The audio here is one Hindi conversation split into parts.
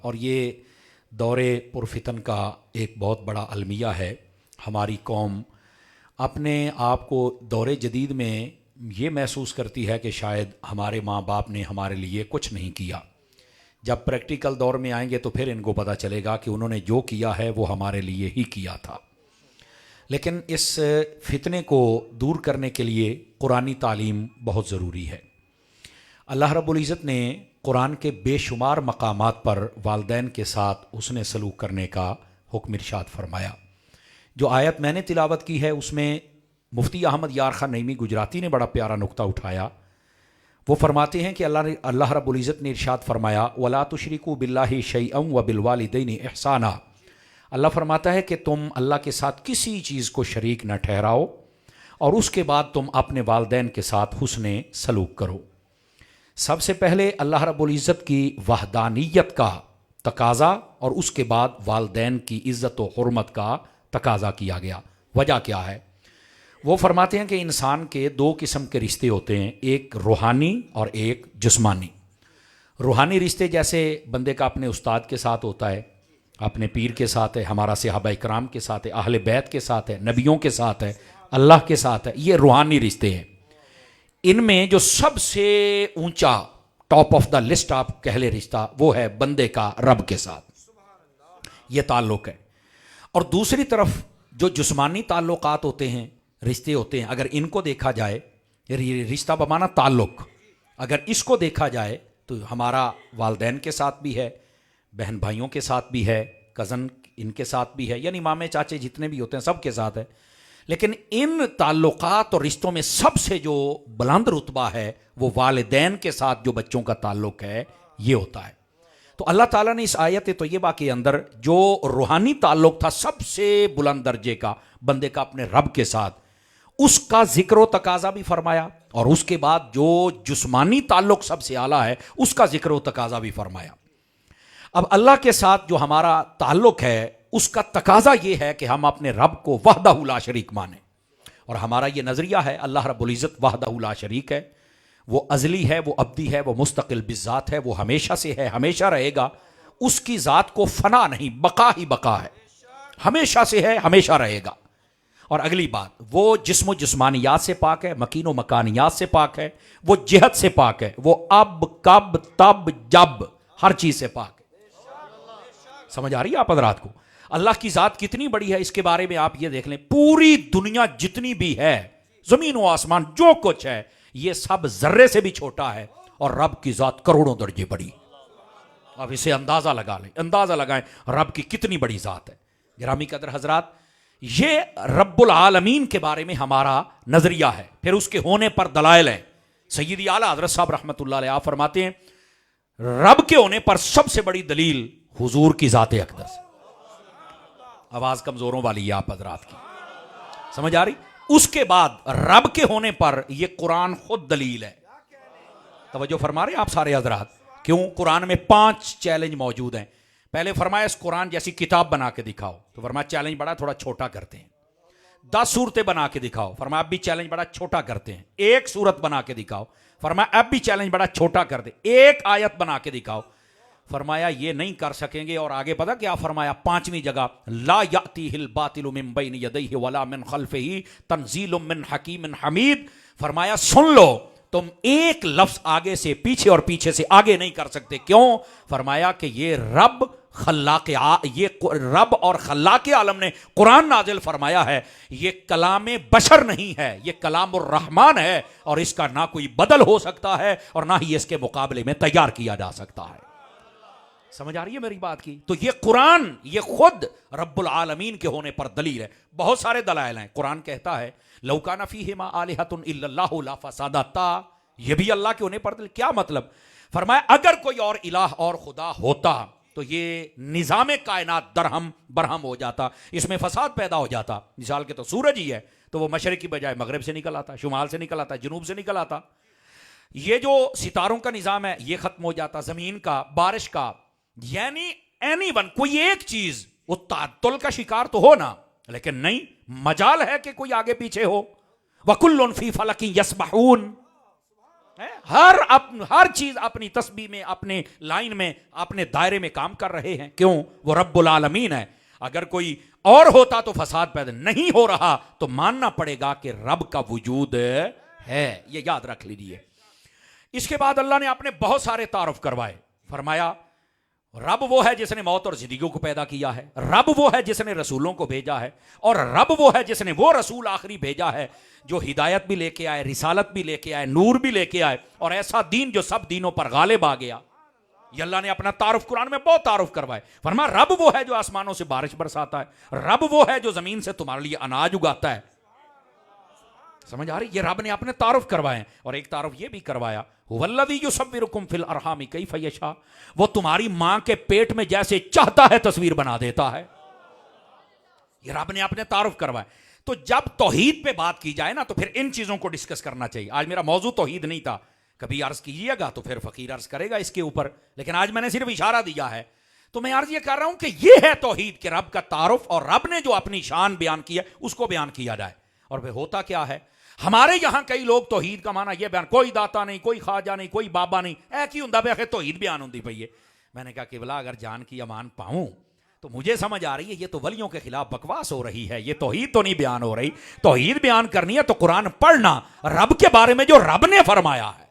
और ये दौरे पुरफितन का एक बहुत बड़ा अलमिया है। हमारी कौम अपने आप को दौरे जदीद में ये महसूस करती है कि शायद हमारे माँ बाप ने हमारे लिए कुछ नहीं किया। जब प्रैक्टिकल दौर में आएंगे तो फिर इनको पता चलेगा कि उन्होंने जो किया है वो हमारे लिए ही किया था। लेकिन इस फितने को दूर करने के लिए कुरानी तालीम बहुत ज़रूरी है। अल्लाह रब्बुल इज़्ज़त ने कुरान के बेशुमार मकामात पर वालिदैन के साथ उसने सलूक करने का हुक्म इरशाद फरमाया। जो आयत मैंने तिलावत की है उसमें मुफ्ती अहमद यार खान नईमी गुजराती ने बड़ा प्यारा नुक्ता उठाया। वो फरमाते हैं कि अल्लाह रब्बुल इज़्ज़त ने इरशाद फरमाया वला तुशरिकू बिल्लाहि शैअन व बिलवालिदैनि इहसाना। अल्लाह फरमाता है कि तुम अल्लाह के साथ किसी चीज़ को शरीक न ठहराओ और उसके बाद तुम अपने वालिदैन के साथ हुस्ने सलूक करो। सबसे पहले अल्लाह रब्बुल इज़्ज़त की वहदानियत का तकाज़ा और उसके बाद वालिदैन की इज़्ज़त व हुर्मत का तकाज़ा किया गया। वजह क्या है? वो फरमाते हैं कि इंसान के दो किस्म के रिश्ते होते हैं, एक रूहानी और एक जिस्मानी। रूहानी रिश्ते जैसे बंदे का अपने उस्ताद के साथ होता है, अपने पीर के साथ है, हमारा सहाबा इकराम के साथ है, अहले बैत के साथ है, नबियों के साथ है, अल्लाह के साथ है। ये रूहानी रिश्ते हैं। इनमें जो सबसे ऊंचा टॉप ऑफ द लिस्ट आप कह ले रिश्ता वो है बंदे का रब के साथ, ये ताल्लुक है। और दूसरी तरफ जो जिस्मानी ताल्लुकात होते हैं, रिश्ते होते हैं, अगर इनको देखा जाए, रिश्ता बमाना ताल्लुक, अगर इसको देखा जाए तो हमारा वालिदैन के साथ भी है, बहन भाइयों के साथ भी है, कज़न इनके साथ भी है, यानी मामे चाचे जितने भी होते हैं सब के साथ है। लेकिन इन ताल्लुकात और रिश्तों में सबसे जो बुलंद रुतबा है वो वालिदैन के साथ जो बच्चों का ताल्लुक है ये होता है। तो अल्लाह ताला ने इस आयत तय्यबा के अंदर जो रूहानी ताल्लुक था सबसे बुलंद दर्जे का बंदे का अपने रब के साथ, उसका जिक्र व तकाजा भी फरमाया और उसके बाद जो जिस्मानी ताल्लुक सबसे आला है उसका जिक्र व तकाजा भी फरमाया। अब अल्लाह के साथ जो हमारा ताल्लुक है उसका तकाजा यह है कि हम अपने रब को वहदहू ला शरीक माने। और हमारा यह नजरिया है अल्लाह रब्बुल इज़्ज़त वहदहू ला शरीक है, वो अजली है, वो अब्दी है, वो मुस्तकिल बिज़ात है, वो हमेशा से है, हमेशा रहेगा। उसकी ज़ात को फना नहीं, बका ही बका है, हमेशा से है, हमेशा रहेगा। और अगली बात, वो जिस्म जिस्मानियात से पाक है, मकीन व मकानियात से पाक है, वो जिहत से पाक है, वो अब कब तब जब हर चीज़ से पाक है। समझ आ रही है आप हज़रात को? अल्लाह की ज़ात कितनी बड़ी है इसके बारे में आप ये देख लें। पूरी दुनिया जितनी भी है, ज़मीन व आसमान जो कुछ है, ये सब जर्रे से भी छोटा है और रब की ज़ात करोड़ों दर्जे बड़ी। अब इसे अंदाज़ा लगा लें, अंदाज़ा लगाएं रब की कितनी बड़ी ज़ात है। गिरामी कदर हज़रात, ये रब्बुल आलमीन के बारे में हमारा नज़रिया है। फिर उसके होने पर दलाइल है। सय्यदी आला हज़रत साहब रहमतुल्लाह अलैह आप फरमाते हैं रब के होने पर सबसे बड़ी दलील हुजूर की ज़ात अक़दस। आवाज़ कमज़ोरों वाली है आप हज़रात की, समझ आ रही? उसके बाद रब के होने पर यह कुरान खुद दलील है। तवज्जो फरमा रहे आप सारे हज़रात? क्यों? कुरान में 5 चैलेंज मौजूद हैं। पहले फरमाया इस कुरान जैसी किताब बना के दिखाओ, तो फरमाया चैलेंज बड़ा थोड़ा छोटा करते हैं। 10 सूरतें बना के दिखाओ, फरमाया अब भी चैलेंज बड़ा छोटा करते हैं। 1 सूरत बना के दिखाओ, फरमाया अब भी चैलेंज बड़ा छोटा कर दे। 1 आयत बना के दिखाओ, फरमाया ये नहीं कर सकेंगे। और आगे पता क्या फरमाया? 5वीं जगह, ला यातीहिल बातिलु मिन बैनि यदैहि वला मिन खल्फिही तंजीलुम मिन हकीमिन हमीद। फरमाया सुन लो, तुम एक लफ्ज आगे से पीछे और पीछे से आगे नहीं कर सकते। क्यों? फरमाया कि ये रब और खल्लाक़े आलम ने कुरान नाजिल फरमाया है, ये कलाम बशर नहीं है, ये कलामुर रहमान है और इसका ना कोई बदल हो सकता है और ना ही इसके मुकाबले में तैयार किया जा सकता है। समझ आ रही है मेरी बात की? तो ये कुरान ये खुद रब्बुल आलमीन के होने पर दलील है। बहुत सारे दलाइल हैं। कुरान कहता है लौ काना फीहिमा आलिहतुन इल्लल्लाहु ला फसादता, ये भी अल्लाह के होने पर दलील। क्या मतलब? फरमाया अगर कोई और इलाह और खुदा होता तो ये निज़ाम कायनात दरहम बरहम हो जाता, इसमें फसाद पैदा हो जाता। मिसाल के तो सूरज ही है, तो वो मशरिक की बजाय मगरब से निकल आता, शुमाल से निकल आता, जुनूब से निकल आता। ये जो सितारों का निज़ाम है ये खत्म हो जाता, ज़मीन का, बारिश का, यानी एनीवन, कोई एक चीज वो तातुल का शिकार तो हो ना, लेकिन नहीं, मजाल है कि कोई आगे पीछे हो। वकुल्लुन फी फलकिन यस्बहून, हर चीज अपनी तस्बीह में, अपने लाइन में, अपने दायरे में काम कर रहे हैं। क्यों? वो रब्बुल आलमीन है। अगर कोई और होता तो फसाद पैदा नहीं हो रहा, तो मानना पड़ेगा कि रब का वजूद है। ये याद रख लीजिए। इसके बाद अल्लाह ने अपने बहुत सारे तारुफ करवाए। फरमाया रब वो है जिसने मौत और जिंदगी को पैदा किया है, रब वो है जिसने रसूलों को भेजा है, और रब वो है जिसने वो रसूल आखिरी भेजा है जो हिदायत भी लेके आए, रिसालत भी लेके आए, नूर भी लेके आए, और ऐसा दीन जो सब दीनों पर गालिब आ गया। ये अल्लाह ने अपना तारुफ कुरान में बहुत तारुफ करवाए। फरमा रब वो है जो आसमानों से बारिश बरसाता है, रब वो है जो जमीन से तुम्हारे लिए अनाज उगाता है। समझ आ रही? ये रब ने अपने तारुफ करवाए। और एक तारुफ ये भी करवाया, वल्लज़ी युसव्विरुकुम फिल अरहामी कैफ़ यशा, वो तुम्हारी मां के पेट में जैसे चाहता है तस्वीर बना देता है। ये रब ने अपने तारुफ करवाए। तो जब तौहीद पे बात की जाए ना, तो फिर इन चीजों को डिस्कस करना चाहिए। आज मेरा मौजू तौहीद नहीं था, कभी अर्ज कीजिएगा तो फिर फकीर अर्ज करेगा इसके ऊपर, लेकिन आज मैंने सिर्फ इशारा दिया है। तो मैं अर्ज ये कर रहा हूं कि ये है तौहीद के रब का तारुफ, और रब ने जो अपनी शान बयान की है उसको बयान किया जाए। और फिर होता क्या है, हमारे यहां कई लोग तौहीद का माना ये बयान, कोई दाता नहीं, कोई ख्वाजा नहीं, कोई बाबा नहीं, ऐ की हुंदा पे तौहीद बयान होंदी पई है। मैंने कहा किबला अगर जान की अमान पाऊं तो मुझे समझ आ रही है ये तो वलियों के खिलाफ बकवास हो रही है, ये तौहीद तो नहीं बयान हो रही। तौहीद बयान करनी है तो कुरान पढ़ना, रब के बारे में जो रब ने फरमाया है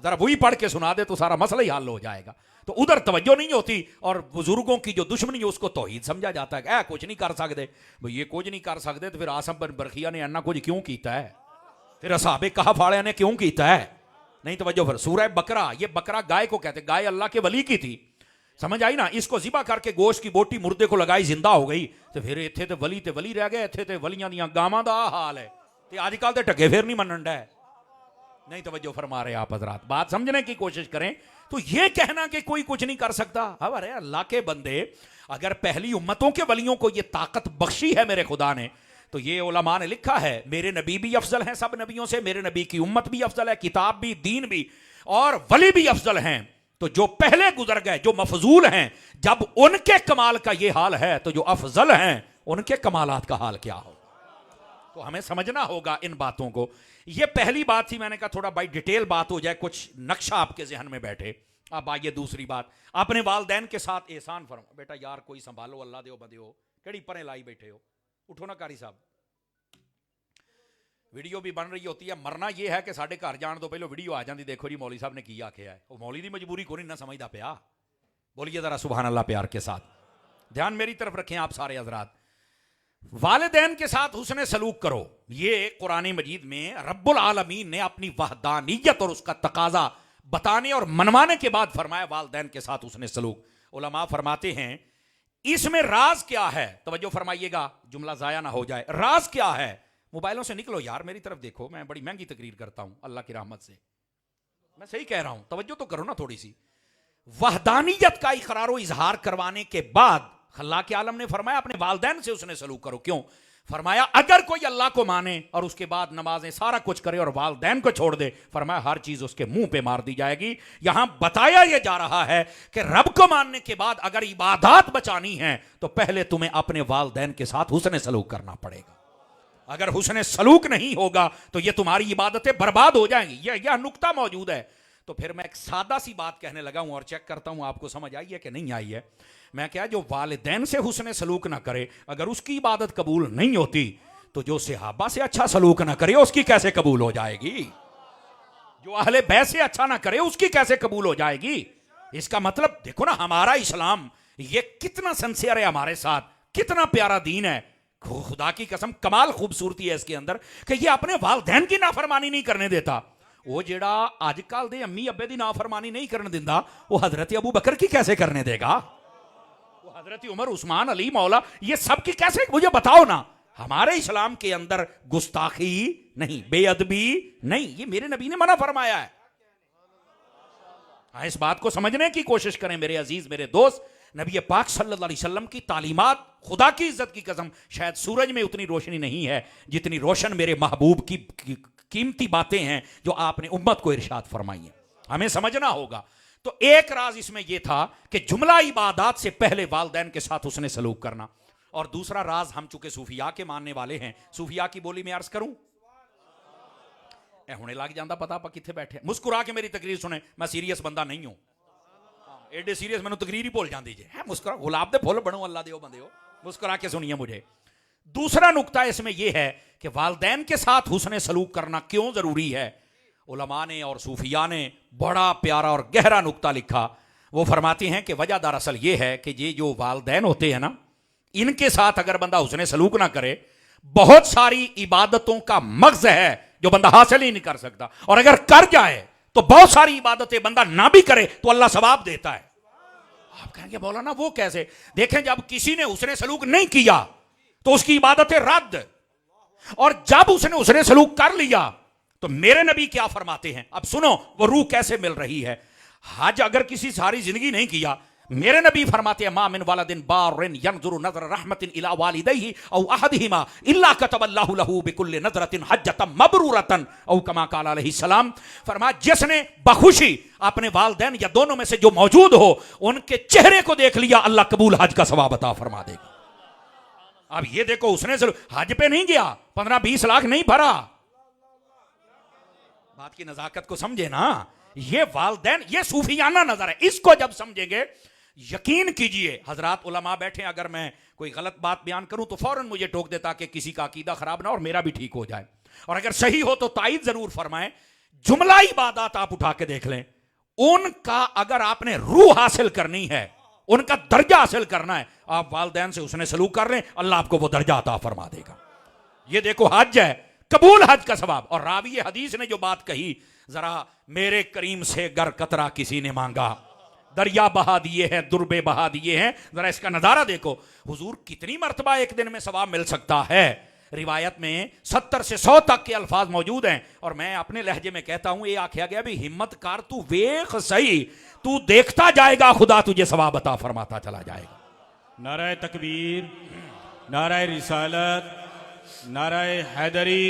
जरा वही पढ़ के सुना दे तो सारा मसला ही हल हो जाएगा। तो उधर तवज्जो नहीं होती, और बुजुर्गों की जो दुश्मनी है उसको तौहीद समझा जाता है। ऐ कुछ नहीं कर सकते भाई, ये कुछ नहीं कर सकते तो फिर आसम बिन बरखिया ने अन्ना कुछ क्यों किया है, फिर असहाबे कहफ वाले ने क्यों किया है? नहीं तवज्जो। फिर सूरह बकरा, ये बकरा गाय को कहते, गाय अल्लाह के वली की थी, समझ आई ना? इसको जिबा करके गोश्त की बोटी मुर्दे को लगाई, जिंदा हो गई, तो फिर इत्थे ते वली रह गए, इत्थे ते वलियां दियां गावां दा हाल है। तो आजकल तो ढगे फिर नहीं मनन डे। नहीं तवज्जो फरमा रहे आप हजरात, बात समझने की कोशिश करें। तो ये कहना कि कोई कुछ नहीं कर सकता, अरे अल्लाह के बंदे, अगर पहली उम्मतों के वलियों को ये ताकत बख्शी है मेरे खुदा ने, तो ये उलमा ने लिखा है मेरे नबी भी अफजल हैं सब नबियों से, मेरे नबी की उम्मत भी अफजल है, किताब भी, दीन भी, और वली भी अफजल हैं। तो जो पहले गुजर गए, जो मफजूल हैं, जब उनके कमाल का ये हाल है तो जो अफजल हैं उनके कमालात का हाल क्या हो? तो हमें समझना होगा इन बातों को। ये पहली बात थी, मैंने कहा थोड़ा भाई डिटेल बात हो जाए, कुछ नक्शा आपके जहन में बैठे। अब आइए दूसरी बात, अपने वालदैन के साथ एहसान फरमा। बेटा यार कोई संभालो, अल्लाह दे बदे हो, केड़ी परे लाई बैठे हो, उठो ना कारी साहब। वीडियो भी बन रही होती है, मरना यह है कि साढ़े घर जाने तो पहले वीडियो आ जाती, देखो जी मौली साहब ने की आख्या है। वो मौली की मजबूरी को नहीं ना समझदा पिया। बोलिए जरा सुभान अल्लाह प्यार के साथ, ध्यान मेरी तरफ रखें आप सारे हजरात। वालिदैन के साथ हुस्न सलूक करो, ये कुरान मजीद में रब्बुल आलमीन ने अपनी वहदानियत और उसका तकाजा बताने और मनवाने के बाद फरमाया वालिदैन के साथ हुस्न सलूक। उलमा फरमाते हैं इसमें राज क्या है, तवज्जो फरमाइएगा, जुमला जाया ना हो जाए। राज क्या है? मोबाइलों से निकलो यार, मेरी तरफ देखो, मैं बड़ी महंगी तकरीर करता हूं अल्लाह की रहमत से, मैं सही कह रहा हूं, तवज्जो तो करो ना थोड़ी सी। वहदानियत का इकरार व इजहार करवाने के बाद अल्लाह के आलम ने फरमाया अपने वालिदैन से उसने सलूक करो। क्यों? फरमाया अगर कोई अल्लाह को माने और उसके बाद नमाजें सारा कुछ करे और वालिदैन को छोड़ दे, फरमाया हर चीज उसके मुंह पे मार दी जाएगी। यहां बताया यह जा रहा है कि रब को मानने के बाद अगर इबादत बचानी है तो पहले तुम्हें अपने वालिदैन के साथ हुस्न सलूक करना पड़ेगा। अगर हुस्न सलूक नहीं होगा तो यह तुम्हारी इबादतें बर्बाद हो जाएंगी। यह नुक्ता मौजूद है। तो फिर मैं एक सादा सी बात कहने लगा हूं और चेक करता हूं आपको समझ आई है कि नहीं आई है। मैं क्या, जो वालिदैन से हुस्न सलूक ना करे, अगर उसकी इबादत कबूल नहीं होती तो जो सहाबा से अच्छा सलूक ना करे उसकी कैसे कबूल हो जाएगी? जो अहले बैत से अच्छा ना करे उसकी कैसे कबूल हो जाएगी? इसका मतलब देखो ना, हमारा इस्लाम ये कितना सिंसियर है हमारे साथ, कितना प्यारा दीन है। खुदा की कसम कमाल खूबसूरती है इसके अंदर कि ये अपने वालिदैन की नाफरमानी नहीं करने देता। वो जेड़ा आजकल दे अम्मी अब्बे दी नाफरमानी नहीं करने दिंदा, वो हजरत अबू बकर की कैसे करने देगा? वो हजरत उमर, उस्मान, अली, मौला, ये सब की कैसे, मुझे बताओ ना। हमारे इस्लाम के अंदर गुस्ताखी नहीं, बेअदबी नहीं, ये मेरे नबी ने मना फरमाया है। हाँ, इस बात को समझने की कोशिश करें मेरे अजीज, मेरे दोस्त। नबी पाक सल्लल्लाहु अलैहि वसल्लम की तालीमात, खुदा की इज्जत की कसम, शायद सूरज में उतनी रोशनी नहीं है जितनी रोशन मेरे महबूब की कीमती बातें हैं जो आपने उम्मत को इरशाद फरमाई है। हमें समझना होगा। तो एक राज इसमें यह था कि जुमला इबादत से पहले वालिदैन के साथ उसने सलूक करना। और दूसरा राज, हम चूंकि सूफिया के मानने वाले हैं, सूफिया की बोली में अर्ज करूं, ए हुणे लग जाता पता आप कितने बैठे। मुस्कुरा के मेरी तकरीर सुने, मैं सीरियस बंदा नहीं हूँ, एडे सीरियस मैंने तकरीर ही भूल जाती जे। है मुस्कुरा, गुलाब दे फुल बनो अल्लाह दे बंदे हो, मुस्कुरा के सुनिए मुझे। दूसरा नुक्ता इसमें यह है कि वालदैन के साथ हुस्न सलूक करना क्यों जरूरी है। उलमा ने और सूफिया ने बड़ा प्यारा और गहरा नुक्ता लिखा। वो फरमाते हैं कि वजह दरअसल ये है कि ये जो वालदैन होते हैं ना, इनके साथ अगर बंदा हुस्न सलूक ना करे, बहुत सारी इबादतों का मग़ज़ है जो बंदा हासिल ही नहीं कर सकता, और अगर कर जाए तो बहुत सारी इबादतें बंदा ना भी करे तो अल्लाह सवाब देता है। आप कहेंगे मौलाना वो कैसे? देखें, जब किसी ने हुस्न सलूक नहीं किया तो उसकी इबादतें रद्द, और जब उसने हुस्न सलूक कर लिया तो मेरे नबी क्या फरमाते हैं, अब सुनो वो रूह कैसे मिल रही है। हज अगर किसी सारी जिंदगी नहीं किया, मेरे नबी फरमाते हैं मा मिन वालदिन बारिन यनजुरु नज़र रहमतिन इला वालिदैहि औ अहदिहिमा इल्ला कतबल्लाहु लहू बिकुल्लि नज़रतिन हज्जतन मबरूरतन औ कमा क़ाल अलैहि सलाम। फरमाया जिसने बखुशी अपने वालिदैन या दोनों में से जो मौजूद हो उनके चेहरे को देख लिया, अल्लाह कबूल हज का सवाब अता फरमा देगा। अब ये देखो, उसने हज पे नहीं गया, 15-20 लाख नहीं भरा, बात की नजाकत को समझे ना। ये वालदैन, ये सूफियाना नजर है, इसको जब समझेंगे यकीन कीजिए हजरात उलमा बैठे, अगर मैं कोई गलत बात बयान करूं तो फौरन मुझे टोक देता कि किसी का अकीदा खराब ना और मेरा भी ठीक हो जाए, और अगर सही हो तो तायद जरूर फरमाएं। जुमला इबादत आप उठा के देख लें, उनका अगर आपने रूह हासिल करनी है, उनका दर्जा हासिल करना है, आप वालदैन से उसने सलूक कर लें, अल्लाह आपको वो दर्जा अता फरमा देगा। ये देखो हज है, कबूल हज का सवाब। और रावी हदीस ने जो बात कही, जरा मेरे करीम से गर कतरा किसी ने मांगा, दरिया बहा दिए हैं, दुर्बे बहा दिए हैं, जरा इसका नजारा देखो। हुजूर कितनी मर्तबा एक दिन में सवाब मिल सकता है। रिवायत में 70 से 100 तक के अल्फाज मौजूद हैं, और मैं अपने लहजे में कहता हूं, ये आख्या गया भी हिम्मत कार तू वेख सही, तू देखता जाएगा खुदा तुझे सवाब अता फरमाता चला जाएगा। नाराए तकबीर, नाराए रिसालत, नाराए हैदरी,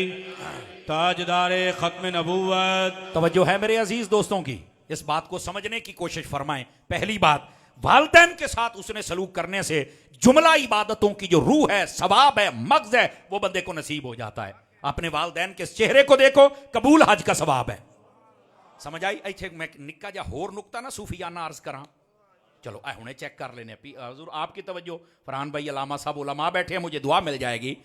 ताजदारे खत्म नबूवत। तवज्जो है मेरे अजीज दोस्तों की, इस बात को समझने की कोशिश फरमाएं। पहली बात, वालिदैन के साथ उसने सलूक करने से जुमला इबादतों की जो रूह है, सवाब है, मग़ज़ है, वो बंदे को नसीब हो जाता है। अपने वालिदैन के चेहरे को देखो, कबूल हज का सवाब है। समझ आई? ऐसे मैं निक्का जा होर नुकता ना सूफियाना अर्ज करा, चलो ऐ हुणे चेक कर लेने। हुजूर आपकी तवज्जो, फरहान भाई अलामा साहब उलमा बैठे हैं, मुझे दुआ मिल जाएगी।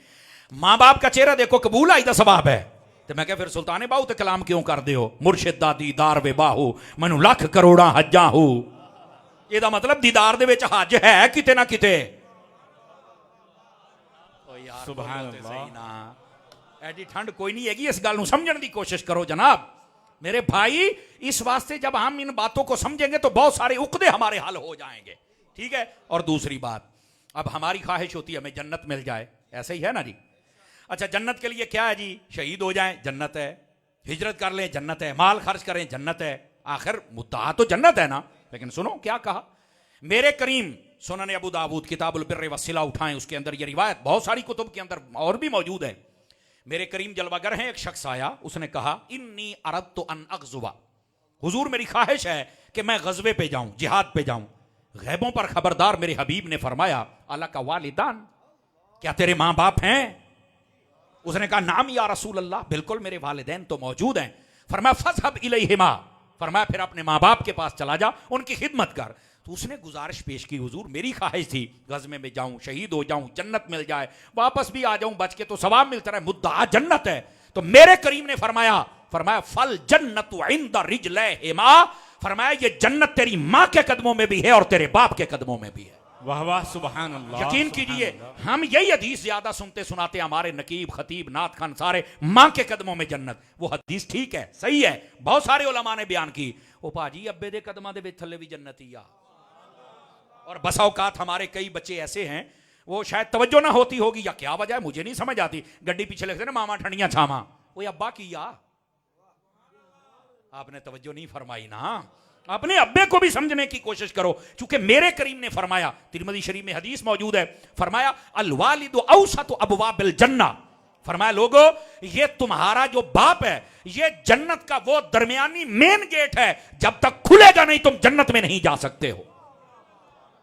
माँ बाप का चेहरा देखो, कबूल आई दा सवाब है। तो मैं क्या फिर सुल्ताने बाहू ते कलाम क्यों कर दे हो, मुर्शिद दा दीदार वे बाहू मैनू लख करोड़ा हज्जा हो। ਇਹਦਾ मतलब दीदार दे विच हज है किते ना किते। सुभान अल्लाह। एडी ठंड कोई नहीं हैगी, इस गल नूं समझण दी कोशिश करो जनाब मेरे भाई। इस वास्ते जब हम इन बातों को समझेंगे तो बहुत सारे उकदे हमारे हल हो जाएंगे, ठीक है। और दूसरी बात, अब हमारी ख्वाहिश होती है हमें जन्नत मिल जाए, ऐसे ही है ना जी। अच्छा, जन्नत के लिए क्या है जी? शहीद हो जाएं, जन्नत है, हिजरत कर लें, जन्नत है, माल खर्च करें, जन्नत है। आखिर मुद्दा तो जन्नत है ना। लेकिन सुनो क्या कहा मेरे करीम, सुनन अबू दाऊद किताबुल बिर्र वस्सिला उठाएं, उसके अंदर ये रिवायत बहुत सारी कुतुब के अंदर और भी मौजूद है। मेरे करीम जलवागर हैं, एक शख्स आया, उसने कहा इन्नी अरदतु अन अग़ज़ुवा, हुजूर मेरी ख्वाहिश है कि मैं गज़वे पे जाऊं, जिहाद पे जाऊं। गैबों पर खबरदार मेरे हबीब ने फरमाया अला का वालिदान, क्या तेरे माँ बाप हैं? उसने कहा नाम या रसूल अल्लाह, बिल्कुल मेरे वालिदैन तो मौजूद हैं। फरमाया फज़हब इलैहिमा, फरमाया फिर अपने माँ बाप के पास चला जा, उनकी खिदमत कर। तो उसने गुजारिश पेश की, हुजूर मेरी ख्वाहिश थी गज़वे में जाऊं, शहीद हो जाऊं, जन्नत मिल जाए, वापस भी आ जाऊं बच के तो सवाब मिलता रहे, मुद्दा जन्नत है। तो मेरे करीम ने फरमाया फल जन्नतु इंदा रिजलैहिमा, फरमाया ये जन्नत तेरी माँ के कदमों में भी है और तेरे बाप के कदमों में भी है। वाह वाह, सुभान अल्लाह। यकीन कीजिए हम यही हदीस ज्यादा सुनते सुनाते, हमारे नकीब खतीब नात खान सारे मां के कदमों में जन्नत। वो हदीस ठीक है, सही है, बहुत सारे उलमा ने बयान की। ओ भाजी अब्बे दे कदमां दे विच थल्ले भी जन्नत ही आ। और बसा औकात हमारे कई बच्चे ऐसे हैं, वो शायद तवज्जो ना होती होगी या क्या वजह है मुझे नहीं समझ आती, गड्डी पीछे लिखते ना मामा ठंडियां छामा, वो अब्बा की या आपने तवज्जो नहीं फरमाई ना। अपने अब्बे को भी समझने की कोशिश करो, क्योंकि मेरे करीम ने फरमाया, तिरमिज़ी शरीफ में हदीस मौजूद है, फरमाया अल वालिदु औसतु अबवाबिल जन्ना, फरमाया लोगो ये तुम्हारा जो बाप है ये जन्नत का वो दरमियानी मेन गेट है, जब तक खुलेगा नहीं तुम जन्नत में नहीं जा सकते हो।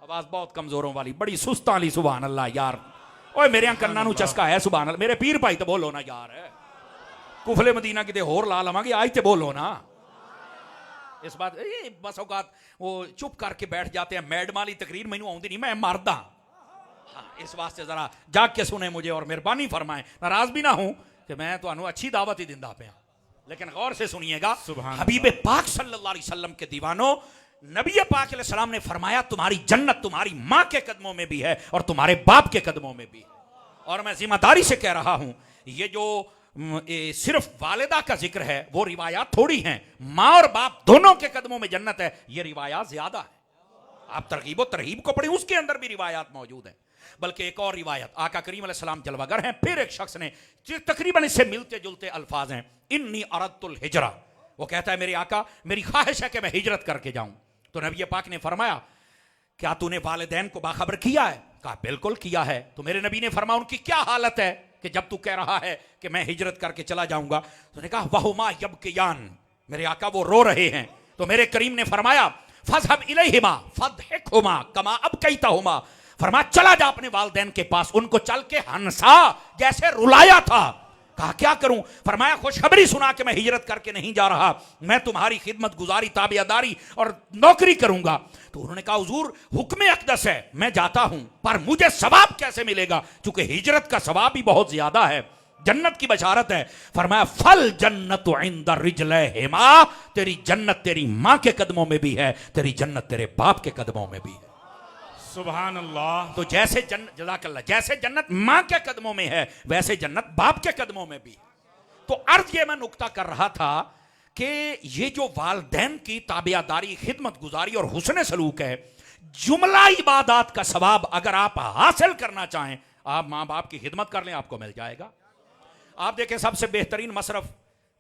आवाज बहुत कमजोरों वाली, बड़ी सुस्त वाली, सुभान अल्लाह यार। ओए मेरे कन्ना नू चस्का है, सुभान अल्लाह। मेरे पीर भाई तो बोलो ना यार। कुफले मदीना किते होर ला लवांगे, आज ते बोलो ना इस बात। बस औकात वो चुप करके बैठ जाते हैं, मैडम वाली तकरीर मैनू आउंदी नहीं, मैं मरदा। हाँ, इस वास्ते जरा जाग के सुने मुझे और मेहरबानी फरमाएं, नाराज भी ना हूं कि मैं तो अच्छी दावत ही दिंदा पे, लेकिन गौर से सुनिएगा। हबीब पाक सल्लल्लाहु अलैहि वसल्लम के दीवानों, नबी पाक अलैहि सलाम ने फरमाया तुम्हारी जन्नत तुम्हारी मां के कदमों में भी है और तुम्हारे बाप के कदमों में भी है। और मैं जिम्मेदारी से कह रहा हूं, ये जो सिर्फ वालिदा का जिक्र है वो रिवायात थोड़ी हैं, मां और बाप दोनों के कदमों में जन्नत है, ये रिवायात ज्यादा है। आप तरगीब और तरहीब को पढ़ें, उसके अंदर भी रिवायात मौजूद है। बल्कि एक और रिवायत, आका करीम अलैहिस्सलाम जलवागर हैं, फिर एक शख्स ने तकरीबन इससे मिलते जुलते अल्फाज हैं, इन्नी अरदतुल हिजरा, वो कहता है मेरे आका मेरी ख्वाहिश है कि मैं हिजरत करके जाऊं। तो नबी पाक ने फरमाया क्या तूने वालिदैन को बाखबर किया है? कहा बिल्कुल किया है। तो मेरे नबी ने फरमाया उनकी क्या हालत है कि जब तू कह रहा है कि मैं हिजरत करके चला जाऊंगा? तो उन्होंने कहा वहुमा यबकियान, मेरे आका वो रो रहे हैं। तो मेरे करीम ने फरमाया फज़हब इलैहिमा फदहिकहुमा कमा अबकैतहुमा, फरमाया चला जा अपने वालिदैन के पास, उनको चल के हंसा जैसे रुलाया था। कहा क्या करूं? फरमाया खुशखबरी सुना कि मैं हिजरत करके नहीं जा रहा, मैं तुम्हारी खिदमत गुजारी ताबियादारी और नौकरी करूंगा। तो उन्होंने कहा हुजूर हुक्म अक़दस है, मैं जाता हूं, पर मुझे सवाब कैसे मिलेगा? चूंकि हिजरत का सवाब भी बहुत ज्यादा है, जन्नत की बशारत है। फरमाया फल जन्नत इंद रिजलैहिमा, तेरी जन्नत तेरी मां के कदमों में भी है, तेरी जन्नत तेरे बाप के कदमों में भी है। सुभान अल्लाह। तो जैसे जज़ाकल्लाह, जैसे जन्नत मां के कदमों में है वैसे जन्नत बाप के कदमों में भी। तो अर्ज ये मैं नुक्ता कर रहा था कि ये जो वालिदैन की ताबियादारी, खिदमत गुजारी और हुस्न सलूक है, जुमला इबादत का सवाब अगर आप हासिल करना चाहें, आप मां बाप की खिदमत कर लें, आपको मिल जाएगा। आप देखें सबसे बेहतरीन मसरफ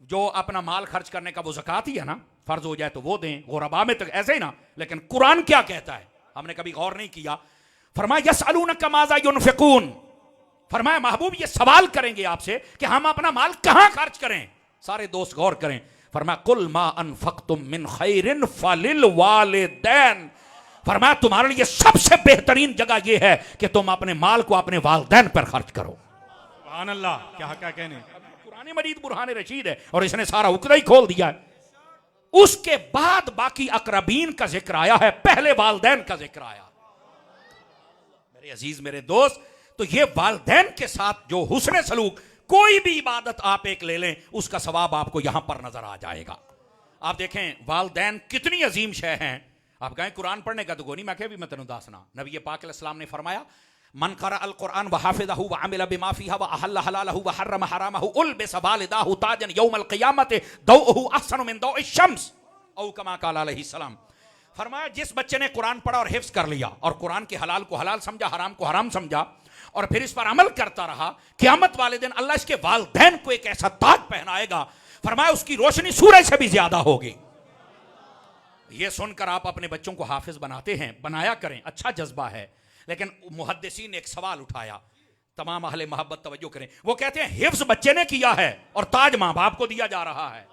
जो अपना माल खर्च करने का वो ज़कात ही है ना, फर्ज हो जाए तो वो दें, गुरबा में तो ऐसे ही ना। लेकिन कुरान क्या कहता है हमने कभी गौर नहीं किया। फरमाया यसअलूनका माज़ा युनफिकून, फरमाया महबूब ये सवाल करेंगे आपसे कि हम अपना माल कहां खर्च करें। सारे दोस्त गौर करें। फरमाया कुल मा अनफक्तुम मिन खैरिन फलिल वालिदैन, फरमाया तुम्हारे लिए सबसे बेहतरीन जगह यह है कि तुम अपने माल को अपने वालिदैन पर खर्च करो। सुभान अल्लाह, क्या क्या कहने। कुरान मजीद बुरहान रशीद है और इसने सारा उकदा ही खोल दिया है। उसके बाद बाकी अकरबीन का जिक्र आया है, पहले वालिदैन का जिक्र आया। मेरे अजीज मेरे दोस्त, तो ये वालिदैन के साथ जो हुस्न सलूक, कोई भी इबादत आप एक ले लें उसका सवाब आपको यहां पर नजर आ जाएगा। आप देखें वालिदैन कितनी अजीम शय हैं। आप कहें कुरान पढ़ने का तो गोनी, मैं भी मैं तेन दासना। नबी पाक अलैहिस्सलाम ने फरमाया मन क़रा अल कुरान व हाफ़िज़हु व अमिला बिमा फ़ीहा व अहल्ल हलालहु व हर्रम हरामहु उल्बिस वालिदाहु ताजन यौमल क़ियामत दौअहु अहसनु मिन दौइ शम्स औ कमा क़ाल अलैहि सलाम। फरमाया जिस बच्चे ने कुरान पढ़ा और हिफ्ज़ कर लिया और कुरान के हलाल को हलाल समझा, हराम को हराम समझा और फिर इस पर अमल करता रहा, क़यामत वाले दिन अल्लाह इसके वालिदैन को एक ऐसा ताज पहनाएगा, फरमाया उसकी रोशनी सूरज से भी ज्यादा होगी। ये सुनकर आप अपने बच्चों को हाफिज बनाते हैं, बनाया करें, अच्छा जज्बा है। लेकिन मुहद्दिसीन ने एक सवाल उठाया, तमाम अहले मोहब्बत तवज्जो करें। वो कहते हैं हिफ्ज बच्चे ने किया है और ताज मां बाप को दिया जा रहा है।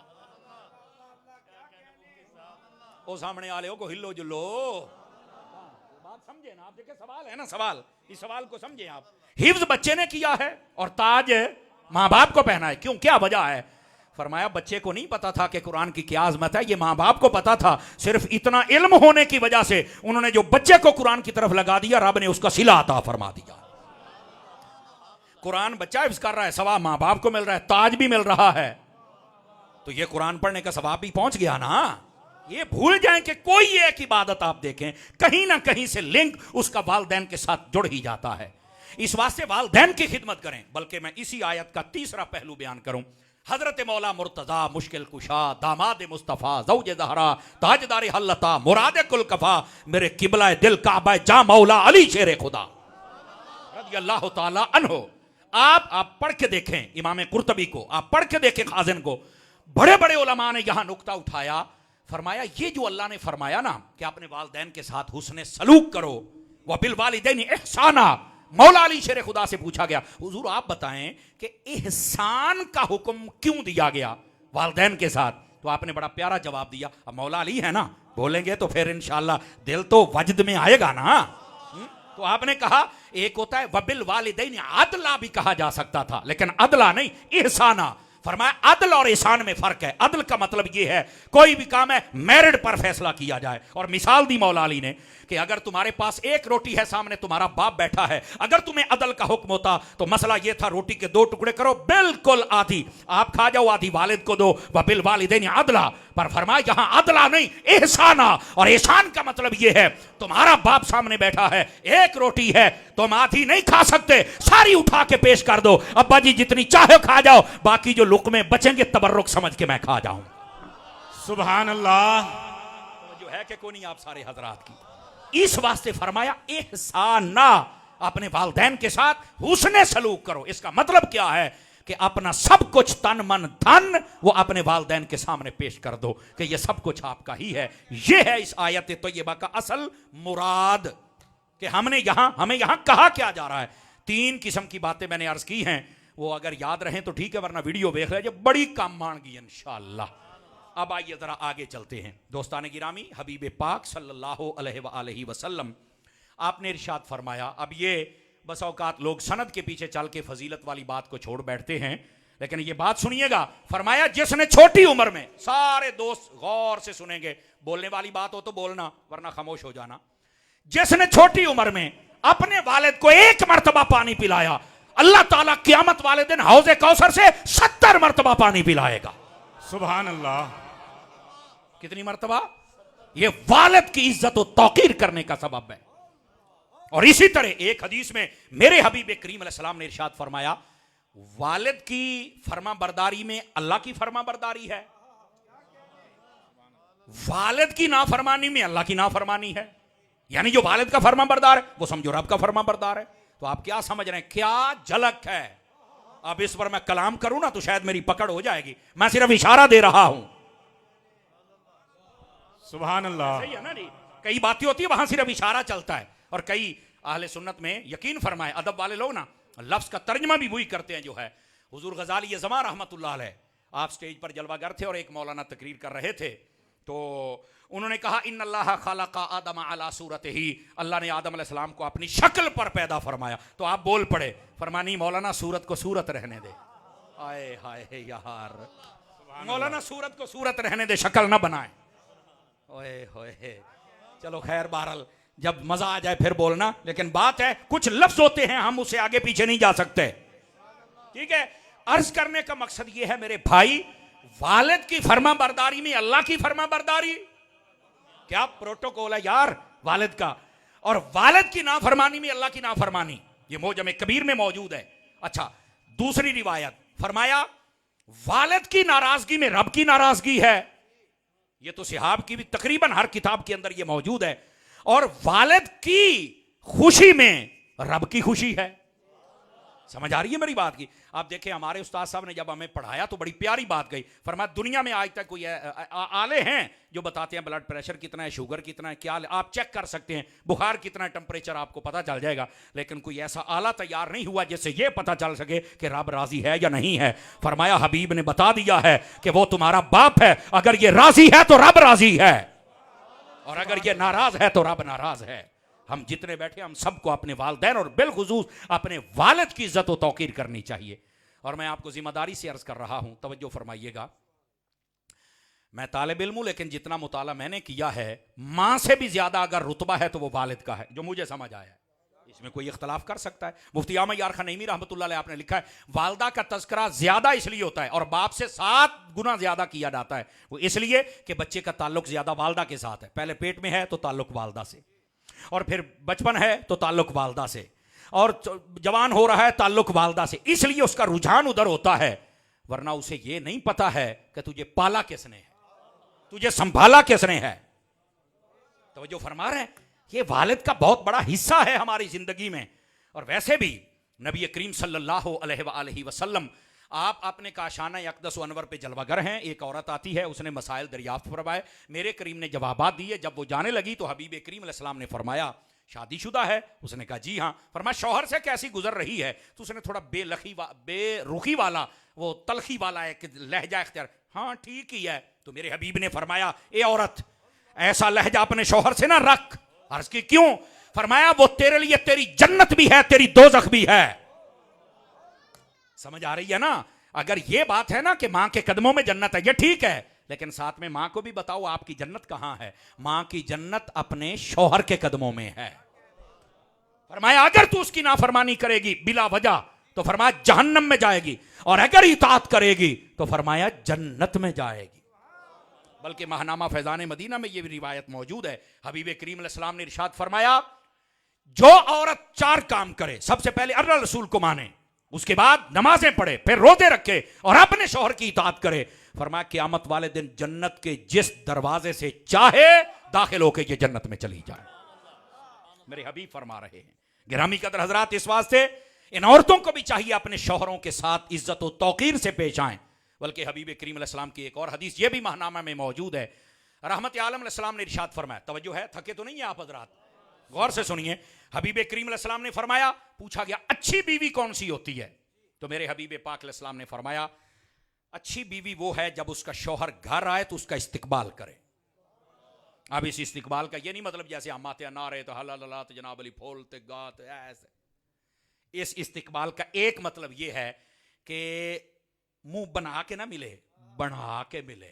ओ सामने वाले को हिलो जुलो, बात समझे ना आप। देखिए सवाल है ना, सवाल, इस सवाल को समझे आप। हिफ्ज बच्चे ने किया है और ताज मां बाप को पहना है, क्यों, क्या वजह है? फरमाया बच्चे को नहीं पता था कि कुरान की क्या अजमत है, ये मां बाप को पता था। सिर्फ इतना इल्म होने की वजह से उन्होंने जो बच्चे को कुरान की तरफ लगा दिया, रब ने उसका सिला अता फरमा दिया। कुरान बच्चा हिफ्ज कर रहा है, सवाब मां बाप को मिल रहा है, ताज भी मिल रहा है। तो ये कुरान पढ़ने का सवाब भी पहुंच गया ना। ये भूल जाएं कि कोई एक इबादत आप देखें कहीं ना कहीं से लिंक उसका वालिदैन के साथ जुड़ ही जाता है। इस वास्ते वालिदैन की खिदमत करें। बल्कि मैं इसी आयत का तीसरा पहलू बयान करूं। हजरत मौला मुर्तजा, मुश्किल कुशा, दामाद मुस्तफ़ा, ज़ौज ज़हरा, ताजदार हल्लता, मुराद कुल कफा, मेरे किबला दिल काबा जा मौला अली शेर खुदा रज़ी अल्लाह ताला अन्हो। आप पढ़ के देखें इमाम कुर्तबी को, आप पढ़ के देखें खाजिन को। बड़े बड़े उलमा ने यहां नुक्ता उठाया, फरमाया ये जो अल्लाह ने फरमाया ना कि अपने वालिदैन के साथ हुस्न सलूक करो, व बिल वालिदैन इहसाना। मौला अली शेर खुदा से पूछा गया, हुजूर आप बताएं कि एहसान का हुक्म क्यों दिया गया वालिदैन के साथ? तो आपने बड़ा प्यारा जवाब दिया। अब मौला अली है ना, बोलेंगे तो फिर इंशाअल्लाह दिल तो वजद में आएगा ना। तो आपने कहा एक होता है वबिल वालिदैन, अदला भी कहा जा सकता था, लेकिन अदला नहीं, एहसाना। फरमाया अदल और एहसान में फर्क है। अदल का मतलब यह है कोई भी काम है मेरिट पर फैसला किया जाए। और मिसाल दी मौला अली ने कि अगर तुम्हारे पास एक रोटी है, सामने तुम्हारा बाप बैठा है, अगर तुम्हें अदल का हुक्म होता तो मसला यह था रोटी के 2 टुकड़े करो, बिल्कुल आधी आप खा जाओ, आधी वालिद को दो, व बिल वालिदैन अदला। पर फरमाया यहां अदला नहीं एहसाना। और एहसान का मतलब यह है तुम्हारा बाप सामने बैठा है, एक रोटी है, तुम आधी नहीं खा सकते, सारी उठा के पेश कर दो, अब्बा जी जितनी चाहे खा जाओ, बाकी जो लुकमे बचेंगे तबर्रुक समझ के मैं खा जाऊं। सुभान अल्लाह। जो है कि कोई नहीं आप सारे हजरात की, इस वास्ते फरमाया एहसाना, अपने वालिदैन के साथ हुस्ने सलूक करो। इसका मतलब क्या है कि अपना सब कुछ तन मन धन वो अपने वालिदैन के सामने पेश कर दो कि ये सब कुछ आपका ही है। ये है इस आयत तय्यबा का असल मुराद कि हमें यहां कहा क्या जा रहा है। 3 किस्म की बातें मैंने अर्ज की हैं, वो अगर याद रहें तो ठीक है, वरना वीडियो देख लीजिए, बड़ी काम मानगी इंशाअल्लाह। अब आइए जरा आगे चलते हैं। दोस्तान गिरामी, हबीब पाक सल्लल्लाहु अलैहि वसल्लम आपने इरशाद फरमाया। अब ये बस औकात लोग सनद के पीछे चल के फजीलत वाली बात को छोड़ बैठते हैं, लेकिन ये बात सुनिएगा। फरमाया जिसने छोटी उम्र में, सारे दोस्त गौर से सुनेंगे, बोलने वाली बात हो तो बोलना वरना खामोश हो जाना। जिसने छोटी उम्र में अपने वालिद को 1 मरतबा पानी पिलाया, अल्लाह ताला क़यामत वाले दिन हौज़े कौसर से 70 मरतबा पानी पिलाएगा। सुभान अल्लाह। कितनी मरतबा? ये वालिद की इज्जत और तौकीर करने का सबब है। और इसी तरह एक हदीस में मेरे हबीब करीम अलैहिस्सलाम ने इरशाद फरमाया, वालिद की फरमा बरदारी में अल्लाह की फरमा बरदारी है, वालिद की नाफरमानी में अल्लाह की नाफरमानी है। यानी जो वालिद का फरमा बरदार है वो समझो रब का फरमा बरदार है। तो आप क्या समझ रहे हैं, क्या झलक है। अब इस पर मैं कलाम करूं ना तो शायद मेरी पकड़ हो जाएगी, मैं सिर्फ इशारा दे रहा हूं। सुभान अल्लाह। सही है ना जी। कई बातें होती है वहां सिर्फ इशारा चलता है, और कई अहले सुन्नत में यकीन फरमाए अदब वाले लोग ना लफ्ज का तर्जमा भी वही करते हैं जो है। हुजूर गजाली ज़मा रहमतुल्लाह अलैह आप स्टेज पर जलवागर थे और एक मौलाना तकरीर कर रहे थे, तो उन्होंने कहा इन्नल्लाह खलक़ा आदम अला सूरतिही, अल्लाह ने आदम अलैहिस्सलाम को अपनी शक्ल पर पैदा फरमाया। तो आप बोल पड़े, फरमानी मौलाना सूरत को सूरत रहने दे। आए हाय यार, मौलाना सूरत को सूरत रहने दे, शक्ल ना बनाए। ओए होए, चलो खैर, बहरहाल जब मजा आ जाए फिर बोलना। लेकिन बात है कुछ लफ्ज होते हैं हम उससे आगे पीछे नहीं जा सकते, ठीक है। अर्ज करने का मकसद यह है मेरे भाई, वालिद की फरमा बरदारी में अल्लाह की फरमा बरदारी, क्या प्रोटोकॉल है यार वालिद का। और वालिद की नाफरमानी में अल्लाह की नाफरमानी, ये मोजम कबीर में मौजूद है। अच्छा, दूसरी रिवायत फरमाया वालिद की नाराजगी में रब की नाराजगी है, ये तो सिहाब की भी तकरीबन हर किताब के अंदर ये मौजूद है। और वालिद की खुशी में रब की खुशी है। समझ आ रही है मेरी बात की। आप देखें हमारे उस्ताद साहब ने जब हमें पढ़ाया तो बड़ी प्यारी बात कही, फरमाया दुनिया में आज तक कोई आले हैं जो बताते हैं ब्लड प्रेशर कितना है, शुगर कितना है, क्या आप चेक कर सकते हैं, बुखार कितना है, टेम्परेचर आपको पता चल जाएगा। लेकिन कोई ऐसा आला तैयार नहीं हुआ जिससे यह पता चल सके कि रब राजी है या नहीं है। फरमाया हबीब ने बता दिया है कि वो तुम्हारा बाप है, अगर ये राजी है तो रब राजी है, और अगर ये नाराज है तो रब नाराज है। हम जितने बैठे हम सबको अपने वालिदैन और बिलखुसूस अपने वालिद की इज्जत और तौकीर करनी चाहिए। और मैं आपको जिम्मेदारी से अर्ज कर रहा हूं, तवज्जो फरमाइएगा। मैं तालिब इल्म हूं, लेकिन जितना मुताला मैंने किया है, मां से भी ज्यादा अगर रुतबा है तो वो वालिद का है, जो मुझे समझ आया है। इसमें कोई इख्तलाफ कर सकता है। मुफ्ती आमद यार खान नईमी रहमतुल्लाह अलैह आपने लिखा है, वालदा का तज़किरा ज्यादा इसलिए होता है और बाप से 7 गुना ज्यादा किया जाता है। वो इसलिए कि बच्चे का ताल्लुक ज्यादा वालदा के साथ है। पहले पेट में है तो ताल्लुक वालदा से, और फिर बचपन है तो ताल्लुक वालदा से, और जवान हो रहा है ताल्लुक वालदा से, इसलिए उसका रुझान उधर होता है। वरना उसे यह नहीं पता है कि तुझे पाला किसने है, तुझे संभाला किसने है। तवज्जो फरमा रहे हैं, ये वालिद का बहुत बड़ा हिस्सा है हमारी जिंदगी में। और वैसे भी नबी करीम सल्लल्लाहु अलैहि वसल्लम आप अपने काशाना अक़दस अनवर पे जलवागर हैं। एक औरत आती है, उसने मसाइल दरियाफ्त फरमाए, मेरे करीम ने जवाबात दिए। जब वो जाने लगी तो हबीब करीम अलैहिस्सलाम ने फरमाया शादीशुदा है? उसने कहा जी हाँ। फरमाया शौहर से कैसी गुजर रही है? तो उसने थोड़ा बेरुखी वाला, वो तलखी वाला एक लहजा इख्तियार, हाँ ठीक ही है। तो मेरे हबीब ने फरमाया ए औरत, ऐसा लहजा अपने शौहर से ना रख। अर्ज की क्यों? फरमाया वो तेरे लिए तेरी जन्नत भी है, तेरी दोज़ख भी है। समझ आ रही है ना? अगर ये बात है ना कि मां के कदमों में जन्नत है, ये ठीक है, लेकिन साथ में मां को भी बताओ आपकी जन्नत कहां है। मां की जन्नत अपने शौहर के कदमों में है। फरमाया अगर तू उसकी नाफरमानी करेगी बिला वजह तो फरमाया जहन्नम में जाएगी, और अगर इताअत करेगी तो फरमाया जन्नत में जाएगी। बल्कि महनामा फैजान मदीना में यह भी रिवायत मौजूद है, हबीब करीम अलैहिस्सलाम ने इरशाद फरमाया जो औरत 4 काम करे, सबसे पहले अल्लाह रसूल को माने, उसके बाद नमाजें पढ़े, फिर रोजे रखे और अपने शौहर की इताअत करे, फरमाया क़यामत वाले दिन जन्नत के जिस दरवाजे से चाहे दाखिल होके ये जन्नत में चली जाए। मेरे हबीब फरमा रहे हैं। गिरामी कदर हजरात, इस वास्ते इन औरतों को भी चाहिए अपने शौहरों के साथ इज्जत और तौकीर से पेश आएं। बल्कि हबीब करीम अलैहिस्सलाम की एक और हदीस ये भी महनामा में मौजूद है। रहमत आलम अलैहिस्सलाम ने इरशाद फरमाया, तवज्जो है, थके तो नहीं है आप हजरात, गौर से सुनिए। हबीब करीम अलैहिस्सलाम ने फरमाया, पूछा गया अच्छी बीवी कौन सी होती है, तो मेरे हबीब पाक अलैहिस्सलाम ने फरमाया अच्छी बीवी वो है जब उसका शौहर घर आए तो उसका इस्तिकबाल करे। अब इस इस्तिकबाल का ये नहीं मतलब जैसे हम आते नारे तो हल्ला तो जनाब अली फोलते गाते ऐसे। इस इस्तिकबाल का एक मतलब ये है कि मुंह बना के ना मिले, बना के मिले।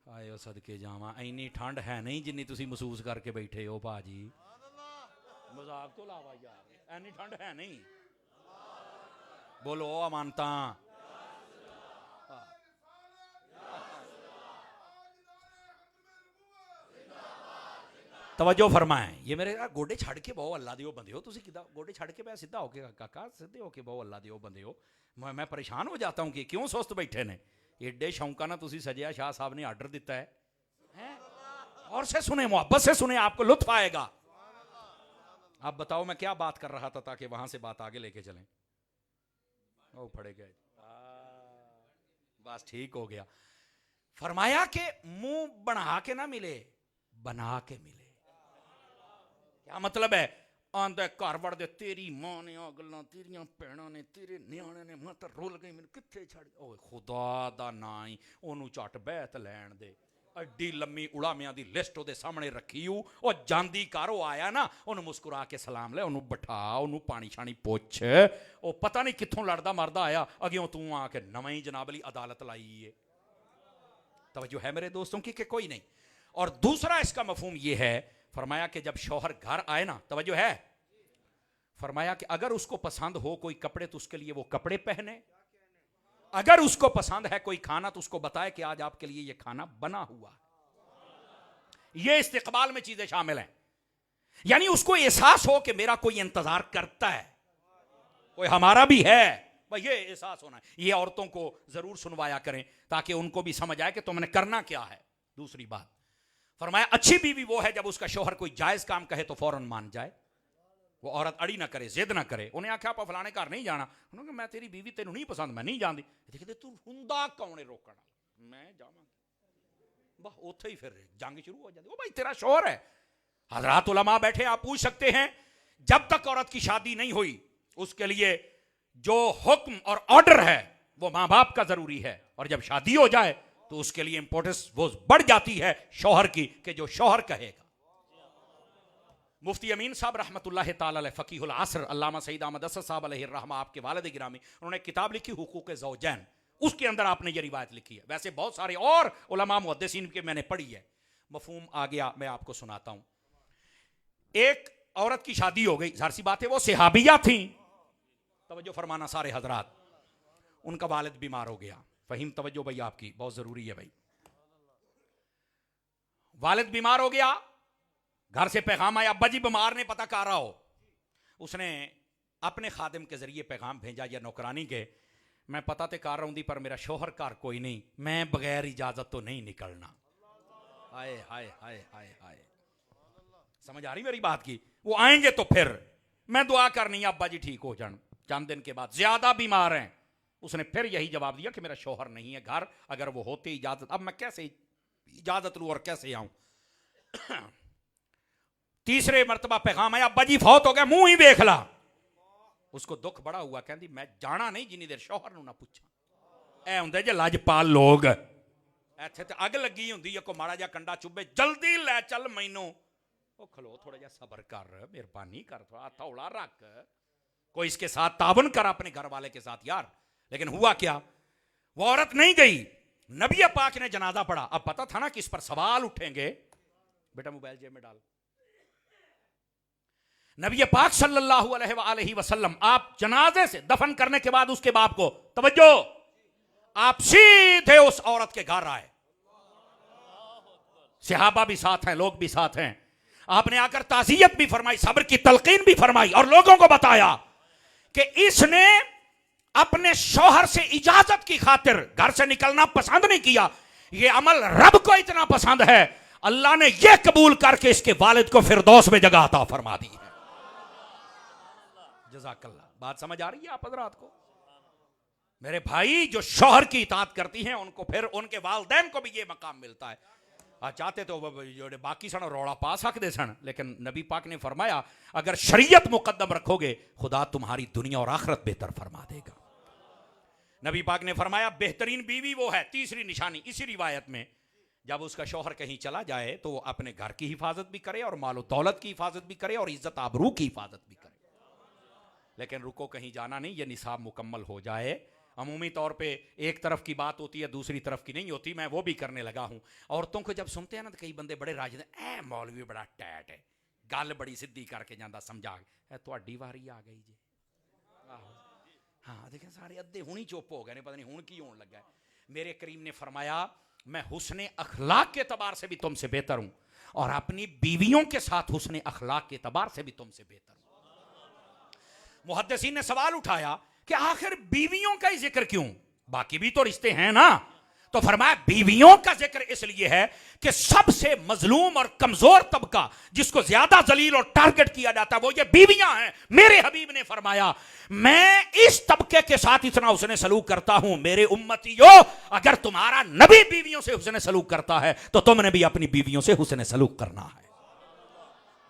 आयो सदके जावा, इन्नी ठंड है नहीं जिन्नी तुसी महसूस करके बैठे हो भाजी, मजाक तो लावा यार, इन्नी ठंड है नहीं। बोलो अमानता, तवज्जो फरमाएं। ये मेरे गोडे छड़ के बहु अल्लाह दियो बंदे हो, तुसी किदा गोडे छड़ के मैं सीधा होके काका सीधे होके बहु अल्लाह दियो बंदे हो। मैं परेशान हो जाता हूं कि क्यों सुस्त बैठे ने, एडे शौका ना तुसी सजिया शाह साहब ने आर्डर दिता है? और से सुने, मोहब्बत से सुने, आपको लुत्फ आएगा। आप बताओ मैं क्या बात कर रहा था ताकि वहां से बात आगे लेके चलें। ओ फड़े गए, बस ठीक हो गया। फरमाया कि मुंह बढ़ा के ना मिले, बना के मिले। क्या मतलब है? आंदे घर वड़ दे, तेरी मां ने आ गल्लां, तेरियां भैणां ने, तेरे न्याणे ने, मैं तो रुल गई, मैनूं कित्थे छड़, ओए खुदा दा नां ही ओनू झट बैत लैण दे। एड्डी लम्मी उड़ामियां दी लिस्ट ओदे सामने रखी हूं, ओ जांदी कर, ओ आया ना ओनू मुस्कुरा के सलाम ले, ओनू बिठा, ओनू पानी शानी पुछ, ओ पता नहीं कित्थों लड़दा मरदा आया, अगियों तू आके नवीं ही जनाब अली अदालत लाई है। तवज्जो है मेरे दोस्तों की कि कोई नहीं। और दूसरा इसका मफहूम यह है, फरमाया कि जब शौहर घर आए ना, तवज्जो है, फरमाया कि अगर उसको पसंद हो कोई कपड़े तो उसके लिए वो कपड़े पहने, अगर उसको पसंद है कोई खाना तो उसको बताए कि आज आपके लिए ये खाना बना हुआ। ये इस्तिकबाल में चीजें शामिल हैं, यानी उसको एहसास हो कि मेरा कोई इंतजार करता है, कोई हमारा भी है, भाई ये एहसास होना है। ये औरतों को जरूर सुनवाया करें ताकि उनको भी समझ आए कि तुमने करना क्या है। दूसरी बात फरमाया अच्छी बीवी वो है जब उसका शौहर कोई जायज काम कहे तो फौरन मान जाए, वो औरत अड़ी ना करे, जिद ना करे। उन्हें आख्या आप फलाने घर नहीं जाना, उन्होंने मैं तेरी बीवी तेनू नहीं पसंद, मैं नहीं जानती, कहते तू हुंदा कौन है रोकना, मैं जावांगी, बस उत्थे ही फिर जंग शुरू हो जाती। ओ भाई तेरा शौहर है। हजरात उलमा बैठे, आप पूछ सकते हैं जब तक औरत की शादी नहीं हुई उसके लिए जो हुक्म और ऑर्डर है वो मां बाप का जरूरी है, और जब शादी हो जाए तो उसके लिए इंपॉर्टेंस वो बढ़ जाती है शौहर की, कि जो शौहर कहेगा। मुफ्ती अमीन साहब रहमतुल्लाह ताला अलैह फकीहुल असर अल्लामा सईद अहमद असद साहब अलैहि रहमा आपके वालिद गिरामी, उन्होंने किताब लिखी हुकूक ज़ौजैन, उसके अंदर आपने ये रिवायत लिखी है। वैसे बहुत सारे और उलमा मुहद्दिसीन के मैंने पढ़ी है। मफहूम आ गया, मैं आपको सुनाता हूं। एक औरत की शादी हो गई, जाहिर सी बात है वो सहाबिया थी, तवज्जो फरमाना सारे हजरात, उनका वालिद बीमार हो गया। फहीम तवज्जो भाई आपकी बहुत जरूरी है भाई। वालिद बीमार हो गया, घर से पैगाम आया, अब्बा जी बीमार ने, पता कर रहा हो। उसने अपने खादिम के जरिए पैगाम भेजा या नौकरानी के, मैं पता तो कर रहा हूं पर मेरा शौहर घर कोई नहीं, मैं बगैर इजाजत तो नहीं निकलना। हाय हाय हाय हाय हाय, समझ आ रही मेरी बात की? वो आएंगे तो फिर मैं दुआ करनी है अब्बा जी ठीक हो जान। चंद दिन के बाद ज्यादा बीमार हैं, उसने फिर यही जवाब दिया कि मेरा शौहर नहीं है घर, अगर वो होते इजाजत, अब मैं कैसे इजाजत लूं और कैसे आऊं। तीसरे मर्तबा पैगाम आया, अब्बा जी फौत हो गया, मुंह ही देख ला। उसको दुख बड़ा हुआ, कहती मैं जाना नहीं जिन्नी देर शौहर नूं ना पूछा। ऐ हुंदे जे लजपाल लोग, इत्थे ते अग लगी हुंदी है, कोई माड़ा जिहा कंडा चुभे जल्दी लै चल मैनू, ओ खलो थोड़ा जिहा सबर कर, मेहरबानी कर, थोड़ा हत्थ हौला रख, कोई इसके साथ ताबन कर अपने घर वाले के साथ यार। लेकिन हुआ क्या, वो औरत नहीं गई, नबी पाक ने जनाजा पढ़ा। अब पता था ना कि इस पर सवाल उठेंगे। बेटा मोबाइल जेब में डाल। नबी पाक सल्लल्लाहु अलैहि वसल्लम आप जनाजे से दफन करने के बाद उसके बाप को, तवज्जो, आप सीधे उस औरत के घर आए। सहाबा भी साथ हैं, लोग भी साथ हैं। आपने आकर ताज़ियत भी फरमाई, सब्र की तलकीन भी फरमाई और लोगों को बताया कि इसने अपने शौहर से इजाजत की खातिर घर से निकलना पसंद नहीं किया। यह अमल रब को इतना पसंद है, अल्लाह ने यह कबूल करके इसके वालिद को फिरदौस में जगह अता फरमा दी है। जज़ाकल्लाह। बात समझ आ रही है आप हज़रात को? मेरे भाई, जो शौहर की इताअत करती हैं उनको फिर उनके वालिदैन को भी ये मकाम मिलता है। चाहते तो बाकी सन रोड़ा पा सकते सन, लेकिन नबी पाक ने फरमाया अगर शरीयत मुकद्दम रखोगे खुदा तुम्हारी दुनिया और आखिरत बेहतर फरमा देगा। नबी पाक ने फरमाया बेहतरीन बीवी वो है, तीसरी निशानी इसी रिवायत में, जब उसका शौहर कहीं चला जाए तो वो अपने घर की हिफाजत भी करे और मालो दौलत की हिफाजत भी करे और इज्जत आबरू की हिफाजत भी करे। लेकिन रुको, कहीं जाना नहीं, ये निसाब मुकम्मल हो जाए। अमूमी तौर पे एक तरफ की बात होती है, दूसरी तरफ की नहीं होती। मैं वो भी करने लगा हूँ। औरतों को जब सुनते हैं ना तो कई बंदे बड़े राज ए मौलवी बड़ा टैट है, गल बड़ी सीधी करके जाता, समझा थोड़ी वारी आ गई जी। हाँ देखें, सारे अद्धे हुणी चुप हो गए ने, पता नहीं हुण की होने लगा है। मेरे करीम ने फरमाया मैं हुस्ने अखलाक के एतबार से भी तुमसे बेहतर हूँ और अपनी बीवियों के साथ हुस्ने अखलाक के एतबार से भी तुमसे बेहतर हूँ। मुहद्दिसीन ने सवाल उठाया कि आखिर बीवियों का ही जिक्र क्यों, बाकी भी तो रिश्ते हैं ना। तो फरमाया बीवियों का जिक्र इसलिए है कि सबसे मजलूम और कमजोर तबका जिसको ज्यादा जलील और टारगेट किया जाता है वो ये बीवियां हैं। मेरे हबीब ने फरमाया मैं इस तबके के साथ इतना हुस्ने सलूक करता हूं, मेरे उम्मतियों अगर तुम्हारा नबी बीवियों से हुस्ने सलूक करता है तो तुमने भी अपनी बीवियों से हुस्ने सलूक करना है।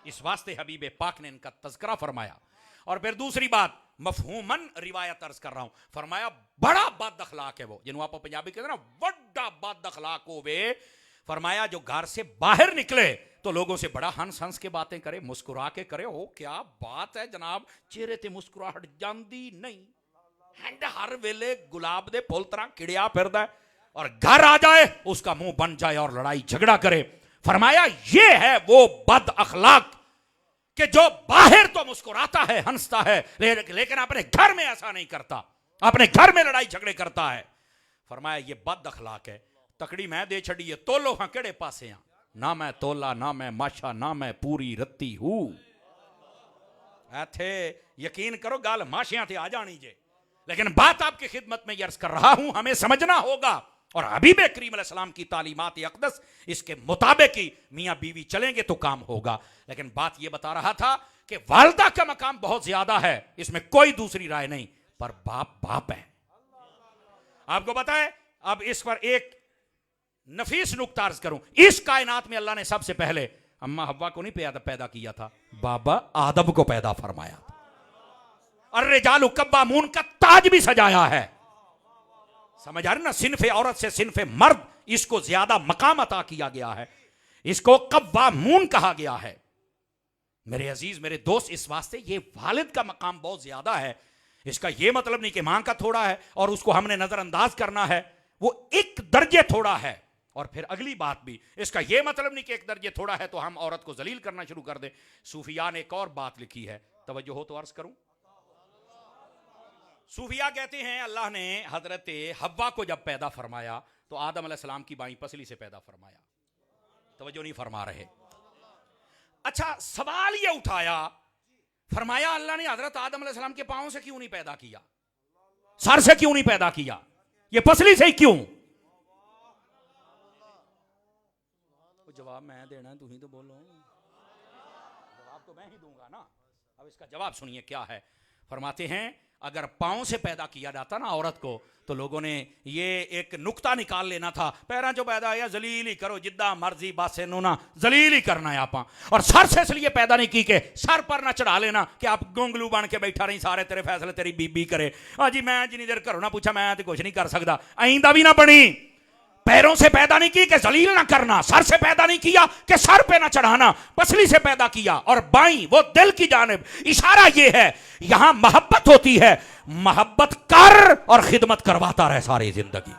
इस वास्ते हबीब पाक ने इनका तज़किरा फरमाया। और फिर दूसरी बात, मफहूमन रिवायत अर्ज कर रहा हूं, फरमाया बड़ा बद अखलाक है वो, जिन्हों आप पंजाबी कहते हैं ना बड़ा बद अखलाक हो वे। फरमाया जो घर से बाहर निकले तो लोगों से बड़ा हंस हंस के बातें करे, मुस्कुरा के करे। ओ क्या बात है जनाब, चेहरे ते मुस्कुराहट जांदी नहीं, हैंड हर वेले गुलाब दे फुल तरह खिड़िया फिरदा है, और घर आ जाए उसका मुंह बन जाए और लड़ाई झगड़ा करे। फरमाया ये है वो बद अखलाक कि जो बाहर तो मुस्कुराता है, हंसता है, लेकिन अपने घर में ऐसा नहीं करता, अपने घर में लड़ाई झगड़े करता है। फरमाया ये बद अखलाक है। तकड़ी मैं दे छड़ी है, तोलो हां केड़े पासे हां, ना मैं तोला ना मैं माशा ना मैं पूरी रत्ती हूं। ऐथे यकीन करो गाल माशियां थे आ जानी जे, लेकिन बात आपकी खिदमत में अर्ज कर रहा हूं, हमें समझना होगा। और हबीब करीम अलैहिस्सलाम की तालीमात अक़दस इसके मुताबिक ही मियाँ बीवी चलेंगे तो काम होगा। लेकिन बात यह बता रहा था कि वालदा का मकाम बहुत ज्यादा है, इसमें कोई दूसरी राय नहीं, पर बाप बाप है। आपको पता है, अब इस पर एक नफीस नुक्ता अर्ज करूं। इस कायनात में अल्लाह ने सबसे पहले अम्मा हव्वा को नहीं पैदा किया था, बाबा आदम को पैदा फरमाया था। अर्रिजालु कव्वामून का ताज भी सजाया है। समझ आ रही ना, सिनफे औरत से सिनफे मर्द, इसको ज्यादा मकाम अता किया गया है, इसको कव्वामून कहा गया है। मेरे अजीज मेरे दोस्त, इस वास्ते ये वालिद का मकाम बहुत ज्यादा है। इसका यह मतलब नहीं कि मां का थोड़ा है और उसको हमने नजरअंदाज करना है, वो एक दर्जे थोड़ा है। और फिर अगली बात भी, इसका यह मतलब नहीं कि एक दर्जे थोड़ा है तो हम औरत को जलील करना शुरू कर दे। सूफिया ने एक और बात लिखी है, तवज्जो हो तो अर्ज करूं। सूफिया कहते हैं अल्लाह ने हजरत हव्वा को जब पैदा फरमाया तो आदम अलैहिस्सलाम की बाई पसली से पैदा फरमाया। तवज्जो नहीं फरमा रहे। अच्छा, सवाल ये उठाया, फरमाया अल्लाह ने हजरत आदम अलैहिस्सलाम के पांव से क्यों नहीं पैदा किया, सर से क्यों नहीं पैदा किया, ये पसली से ही क्यों? जवाब मैं देना, तुम ही तो बोलो। जवाब तो मैं ही दूंगा ना। अब इसका जवाब सुनिए क्या है। फरमाते हैं अगर पांव से पैदा किया जाता ना औरत को तो लोगों ने ये एक नुक्ता निकाल लेना था, पैरा जो पैदा आया जलील ही करो, जिद्दा मर्जी बासे नूना जलील ही करना है आप। और सर से इसलिए पैदा नहीं की के सर पर ना चढ़ा लेना कि आप गोंगलू बन के बैठा रही, सारे तेरे फैसले तेरी बीबी करे। हाँ जी, मैं जिनी देर घरों ना पूछा मैं तो कुछ नहीं कर सकता, आइंदा भी ना बनी। पैरों से पैदा नहीं की कि जलील ना करना, सर से पैदा नहीं किया कि सर पे ना चढ़ाना, पसली से पैदा किया। और बाई वो दिल की जानिब इशारा ये है, यहां मोहब्बत होती है, मोहब्बत कर और खिदमत करवाता रहे सारी जिंदगी।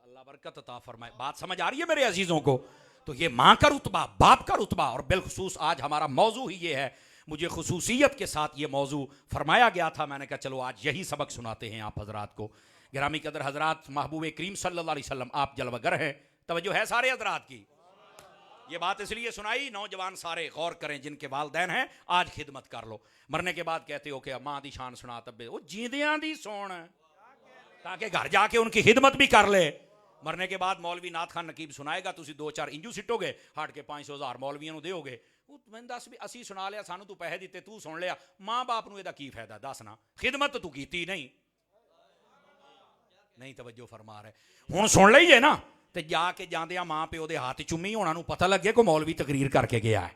अल्लाह बरकत अता फरमाए। बात समझ आ रही है मेरे अजीजों को? तो ये मां का रुतबा, बाप का रुतबा, और बिलखुसूस आज हमारा मौजू ही ये है। मुझे खुसूसियत के साथ ये मौजू फरमाया गया था, मैंने कहा चलो आज यही सबक सुनाते हैं आप हजरात को। गिरामी कदर हजरात, महबूब करीम सल्लल्लाहु अलैहि वसल्लम आप जलवागर हैं, तवज्जो है सारे हजरात की। ये बात इसलिए सुनाई, नौजवान सारे गौर करें जिनके वालदैन हैं, आज खिदमत कर लो। मरने के बाद कहते हो कि मां दी शान सुना, तब वो जींदियां दी सोन, ताकि घर जाके उनकी खिदमत भी कर ले। मरने के बाद मौलवी नाथ खान नकीब सुनाएगा, तुसी 2-4 इंजू सिटोगे, हट के 500,000 मौलवियों ਨੂੰ ਦਿਓਗੇ। मैं दस भी असी सुना लिया, सानू तू पैसे दिते, तू सुन लिया, मां बाप ਨੂੰ ਇਹਦਾ ਕੀ फायदा? दस ना, खिदमत तू कीती नहीं। नहीं तवज्जो फरमा रहे, हुण सुन लईए ना, ते जाके ਜਾਂਦਿਆਂ मां प्यो ਦੇ ਹੱਥ ਚੁੰਮੀ, ਉਹਨਾਂ ਨੂੰ ਪਤਾ ਲੱਗੇ ਕੋਈ ਮੌਲਵੀ ਤਕਰੀਰ ਕਰਕੇ ਗਿਆ ਹੈ।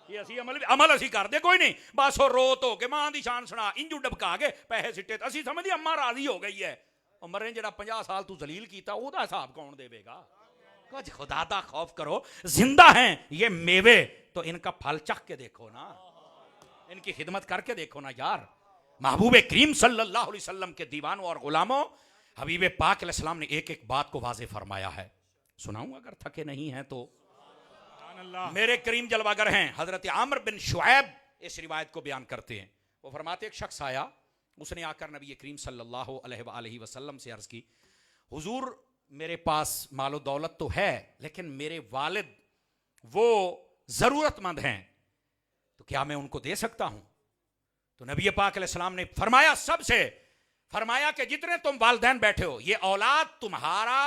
ਇਹ ਅਸੀਂ ਅਮਲ ਅਸੀਂ ਕਰਦੇ ਕੋਈ ਨਹੀਂ, ਬਸ ਉਹ ਰੋ ਧੋ ਕੇ ਮਾਂ ਦੀ ਸ਼ਾਨ ਸੁਣਾ, ਇੰਜੂ ਡਬਕਾ ਕੇ ਪੈਸੇ ਸਿੱਟੇ, ਅਸੀਂ ਸਮਝਦੇ ਅੰਮਾ ਰਾਜ਼ੀ ਹੋ ਗਈ ਹੈ। मरे जरा 50 साल तू जलील किया, ओदा हिसाब कौन देगा? कुछ खुदा दा खौफ करो, जिंदा हैं ये मेवे, तो इनका फल चख के देखो ना, इनकी खिदमत करके देखो ना यार। महबूब करीम सल्लल्लाहु अलैहि वसल्लम के दीवानों और गुलामों, हबीब पाक अलैहिस्सलाम ने एक एक बात को वाज़े फरमाया है। सुनाऊं अगर थके नहीं हैं तो? मेरे करीम जलवागर हैं, हजरत आमिर बिन शुऐब इस रिवायत को बयान करते हैं। वो फरमाते एक शख्स आया, उसने आकर नबी करीम सल्लल्लाहु अलैहि वसल्लम से अर्ज़ की, हुजूर मेरे पास मालो दौलत तो है, लेकिन मेरे वालिद वो ज़रूरतमंद हैं, तो क्या मैं उनको दे सकता हूं? तो नबी पाक अलैहिस्सलाम ने फरमाया, सबसे फरमाया कि जितने तुम वालिदैन बैठे हो, ये औलाद तुम्हारा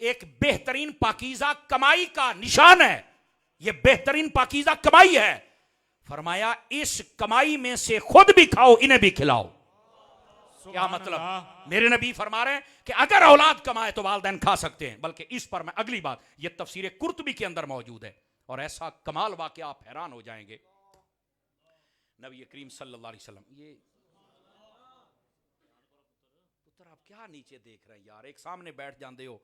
एक बेहतरीन पाकीज़ा कमाई का निशान है, ये बेहतरीन पाकीज़ा कमाई है। फरमाया इस कमाई में से खुद भी खाओ, इन्हें भी खिलाओ। क्या मतलब? मेरे नबी फरमा रहे हैं कि अगर औलाद कमाए तो वालिदैन खा सकते हैं, बल्कि इस पर मैं अगली बात, ये तफसीर कुर्तुबी के अंदर मौजूद है, और ऐसा कमाल वाकया आप हैरान हो जाएंगे। नबी करीम सल्लल्लाहु अलैहि वसल्लम, ये पुत्र आप क्या नीचे देख रहे हैं यार? एक सामने बैठ जाते हो,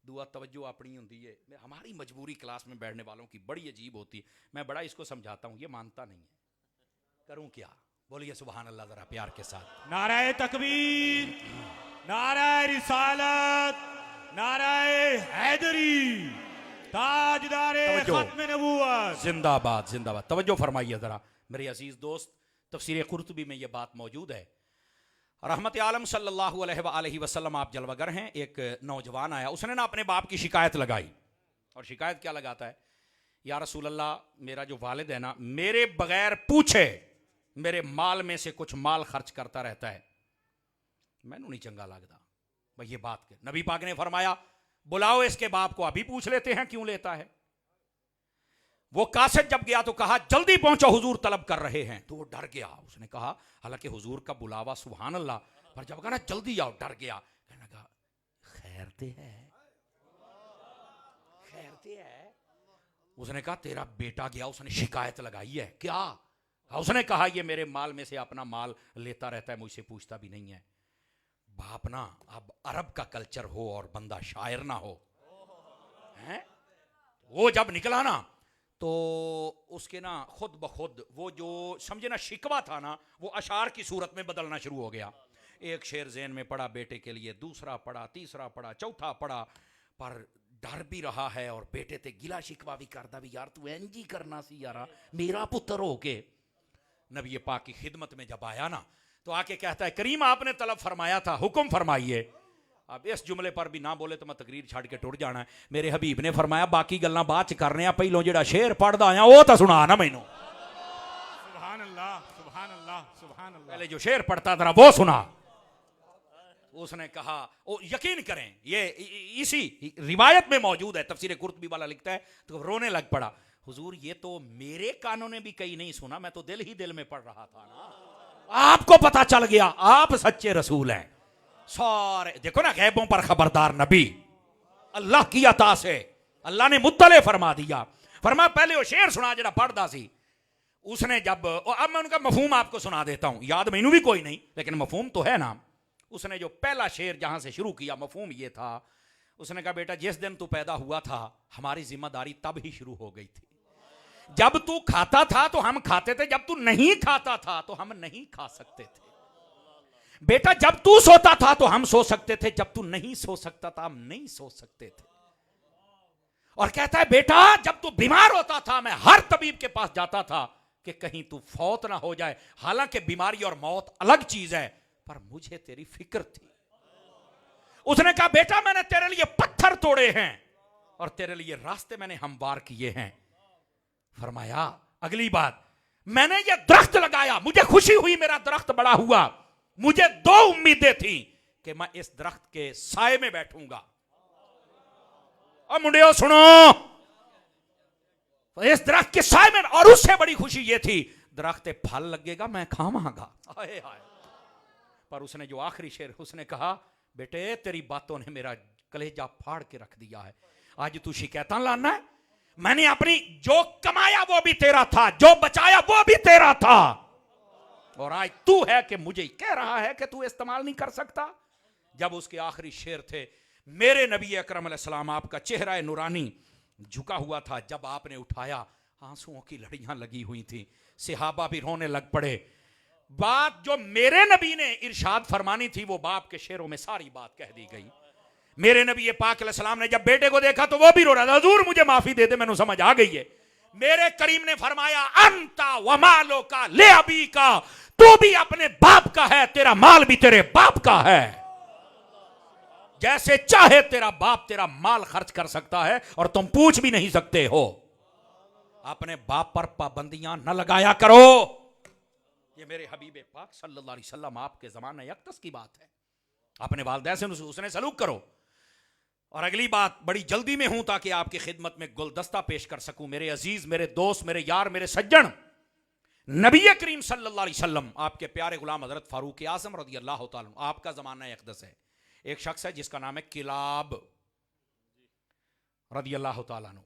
दुआ तवज्जो अपनी होती है, हमारी मजबूरी क्लास में बैठने वालों की बड़ी अजीब होती है। मैं बड़ा इसको समझाता हूं, ये मानता नहीं है, करूं क्या? बोलिए सुभान अल्लाह जरा प्यार के साथ। नाराए तकबीर, नाराए रिसालत, नाराए हैदरी, ताजदारे खत्म नबूवत, जिंदाबाद जिंदाबाद। तवज्जो फरमाइए जरा मेरे अजीज दोस्त, तफसीर कुर्तुबी में यह बात मौजूद है। रहमत आलम सल्लल्लाहु अलैहि वसल्लम आप जलवागर हैं। एक नौजवान आया, उसने ना अपने बाप की शिकायत लगाई, और शिकायत क्या लगाता है? या रसूल अल्लाह, मेरा जो वालिद है ना, मेरे बगैर पूछे मेरे माल में से कुछ माल खर्च करता रहता है, मैनू नहीं चंगा लगता भाई ये बात के। नबी पाक ने फरमाया, बुलाओ इसके बाप को, अभी पूछ लेते हैं क्यों लेता है। वो कासिद जब गया तो कहा, जल्दी पहुंचो हुजूर तलब कर रहे हैं। तो वो डर गया, उसने कहा, हालांकि हुजूर का बुलावा सुभान अल्लाह, पर जब कहा ना जल्दी आओ, डर गया। कहने लगा, खैरते है, खैरते है। उसने कहा, तेरा बेटा गया, उसने शिकायत लगाई है क्या? उसने कहा, ये मेरे माल में से अपना माल लेता रहता है, मुझसे पूछता भी नहीं है। बाप ना, अब अरब का कल्चर हो और बंदा शायर ना हो, हैं? वो जब निकला ना, तो उसके ना खुद ब खुद वो जो समझे ना शिकवा था ना, वो अशार की सूरत में बदलना शुरू हो गया। एक शेर ज़हन में पड़ा बेटे के लिए, दूसरा पड़ा, तीसरा पड़ा, चौथा पड़ा, पर डर भी रहा है और बेटे ते गिला शिकवा भी करता भी, यार तू इंज ही करना सी यार, मेरा पुत्र हो के। नबी पाक की खिदमत में जब आया ना, तो आके कहता है, करीम आपने तलब फरमाया था, हुक्म फरमाइए। अब इस जुमले पर भी ना बोले तो मैं तकरीर छड़ के टुर जाना है। मेरे हबीब ने फरमाया, बाकी गल्लां बाद च करने आ, पहलों जेड़ा शेर पढ़दा आया वो तो सुना ना मैनू। सुभान अल्लाह, सुभान अल्लाह, सुभान अल्लाह। पहले जो शेर पढ़ता था वो सुना। उसने कहा, ओ यकीन करें, ये इसी रिवायत में मौजूद है, तफसीर कुर्तुबी वाला लिखता है, तो रोने लग पड़ा। हुजूर ये तो मेरे कानों ने भी कहीं नहीं सुना, मैं तो दिल ही दिल में पढ़ रहा था ना। आपको पता चल गया, आप सच्चे रसूल हैं। सारे देखो ना, गैबों पर खबरदार नबी, अल्लाह की अता से अल्लाह ने मुत्तले फरमा दिया। फरमा पहले वो शेर सुना जरा पढ़दा सी। उसने जब, अब मैं उनका मफहूम आपको सुना देता हूं, याद मैनू भी कोई नहीं लेकिन मफहूम तो है ना। उसने जो पहला शेर जहां से शुरू किया, मफहूम ये था, उसने कहा बेटा जिस दिन तू पैदा हुआ था हमारी जिम्मेदारी तब ही शुरू हो गई थी। जब तू खाता था तो हम खाते थे, जब तू नहीं खाता था तो हम नहीं खा सकते थे। बेटा जब तू सोता था तो हम सो सकते थे, जब तू नहीं सो सकता था हम नहीं सो सकते थे। और कहता है बेटा जब तू बीमार होता था मैं हर तबीब के पास जाता था कि कहीं तू फौत ना हो जाए। हालांकि बीमारी और मौत अलग चीज है, पर मुझे तेरी फिक्र थी। उसने कहा बेटा मैंने तेरे लिए पत्थर तोड़े हैं और तेरे लिए रास्ते मैंने हमवार किए हैं। फरमाया अगली बात, मैंने ये दरख्त लगाया, मुझे खुशी हुई मेरा दरख्त बड़ा हुआ। मुझे 2 उम्मीदें थी कि मैं इस दरख्त के साए में बैठूंगा। और मुंडियो सुनो, इस दरख्त के साए में, और उससे बड़ी खुशी ये थी दरख्त फल लगेगा मैं खावांगा। हाय हाय। पर उसने जो आखिरी शेर उसने कहा बेटे तेरी बातों ने मेरा कलेजा फाड़ के रख दिया है। आज तू शिकायतां लाना है? मैंने अपनी जो कमाया वो भी तेरा था, जो बचाया वो भी तेरा था, और आज तू है कि मुझे कह रहा है कि तू इस्तेमाल नहीं कर सकता। जब उसके आखिरी शेर थे, मेरे नबी अकरम अलैहिस्सलाम आपका चेहरा नूरानी झुका हुआ था, जब आपने उठाया आंसुओं की लड़ियां लगी हुई थी, सहाबा भी रोने लग पड़े। बात जो मेरे नबी ने इरशाद फरमानी थी वो बाप के शेरों में सारी बात कह दी गई। मेरे नबी पाक अलैहिस्सलाम ने जब बेटे को देखा तो वो भी रो रहा था, हुजूर मुझे माफी दे दे, मैंने समझ आ गई है। मेरे करीम ने फरमाया अंता व मालो का ले अबी का, तू भी अपने बाप का है, तेरा माल भी तेरे बाप का है। जैसे चाहे तेरा बाप तेरा माल खर्च कर सकता है और तुम पूछ भी नहीं सकते हो। अपने बाप पर पाबंदियां न लगाया करो। ये मेरे हबीब पाक सल्लल्लाहु अलैहि वसल्लम आपके ज़माने अक़दस की बात है। अपने वालिदैन से उसने सलूक करो। और अगली बात, बड़ी जल्दी में हूं ताकि आपकी खिदमत में गुलदस्ता पेश कर सकूं। मेरे अजीज, मेरे दोस्त, मेरे यार, मेरे सज्जन, नबी करीम सल्लल्लाहु अलैहि वसल्लम आपके प्यारे गुलाम हजरत फारूक आज़म रज़ियल्लाहु ताला अन्हु, आपका ज़माना अक़दस है। एक शख्स है जिसका नाम है किलाब रज़ियल्लाहु ताला अन्हु।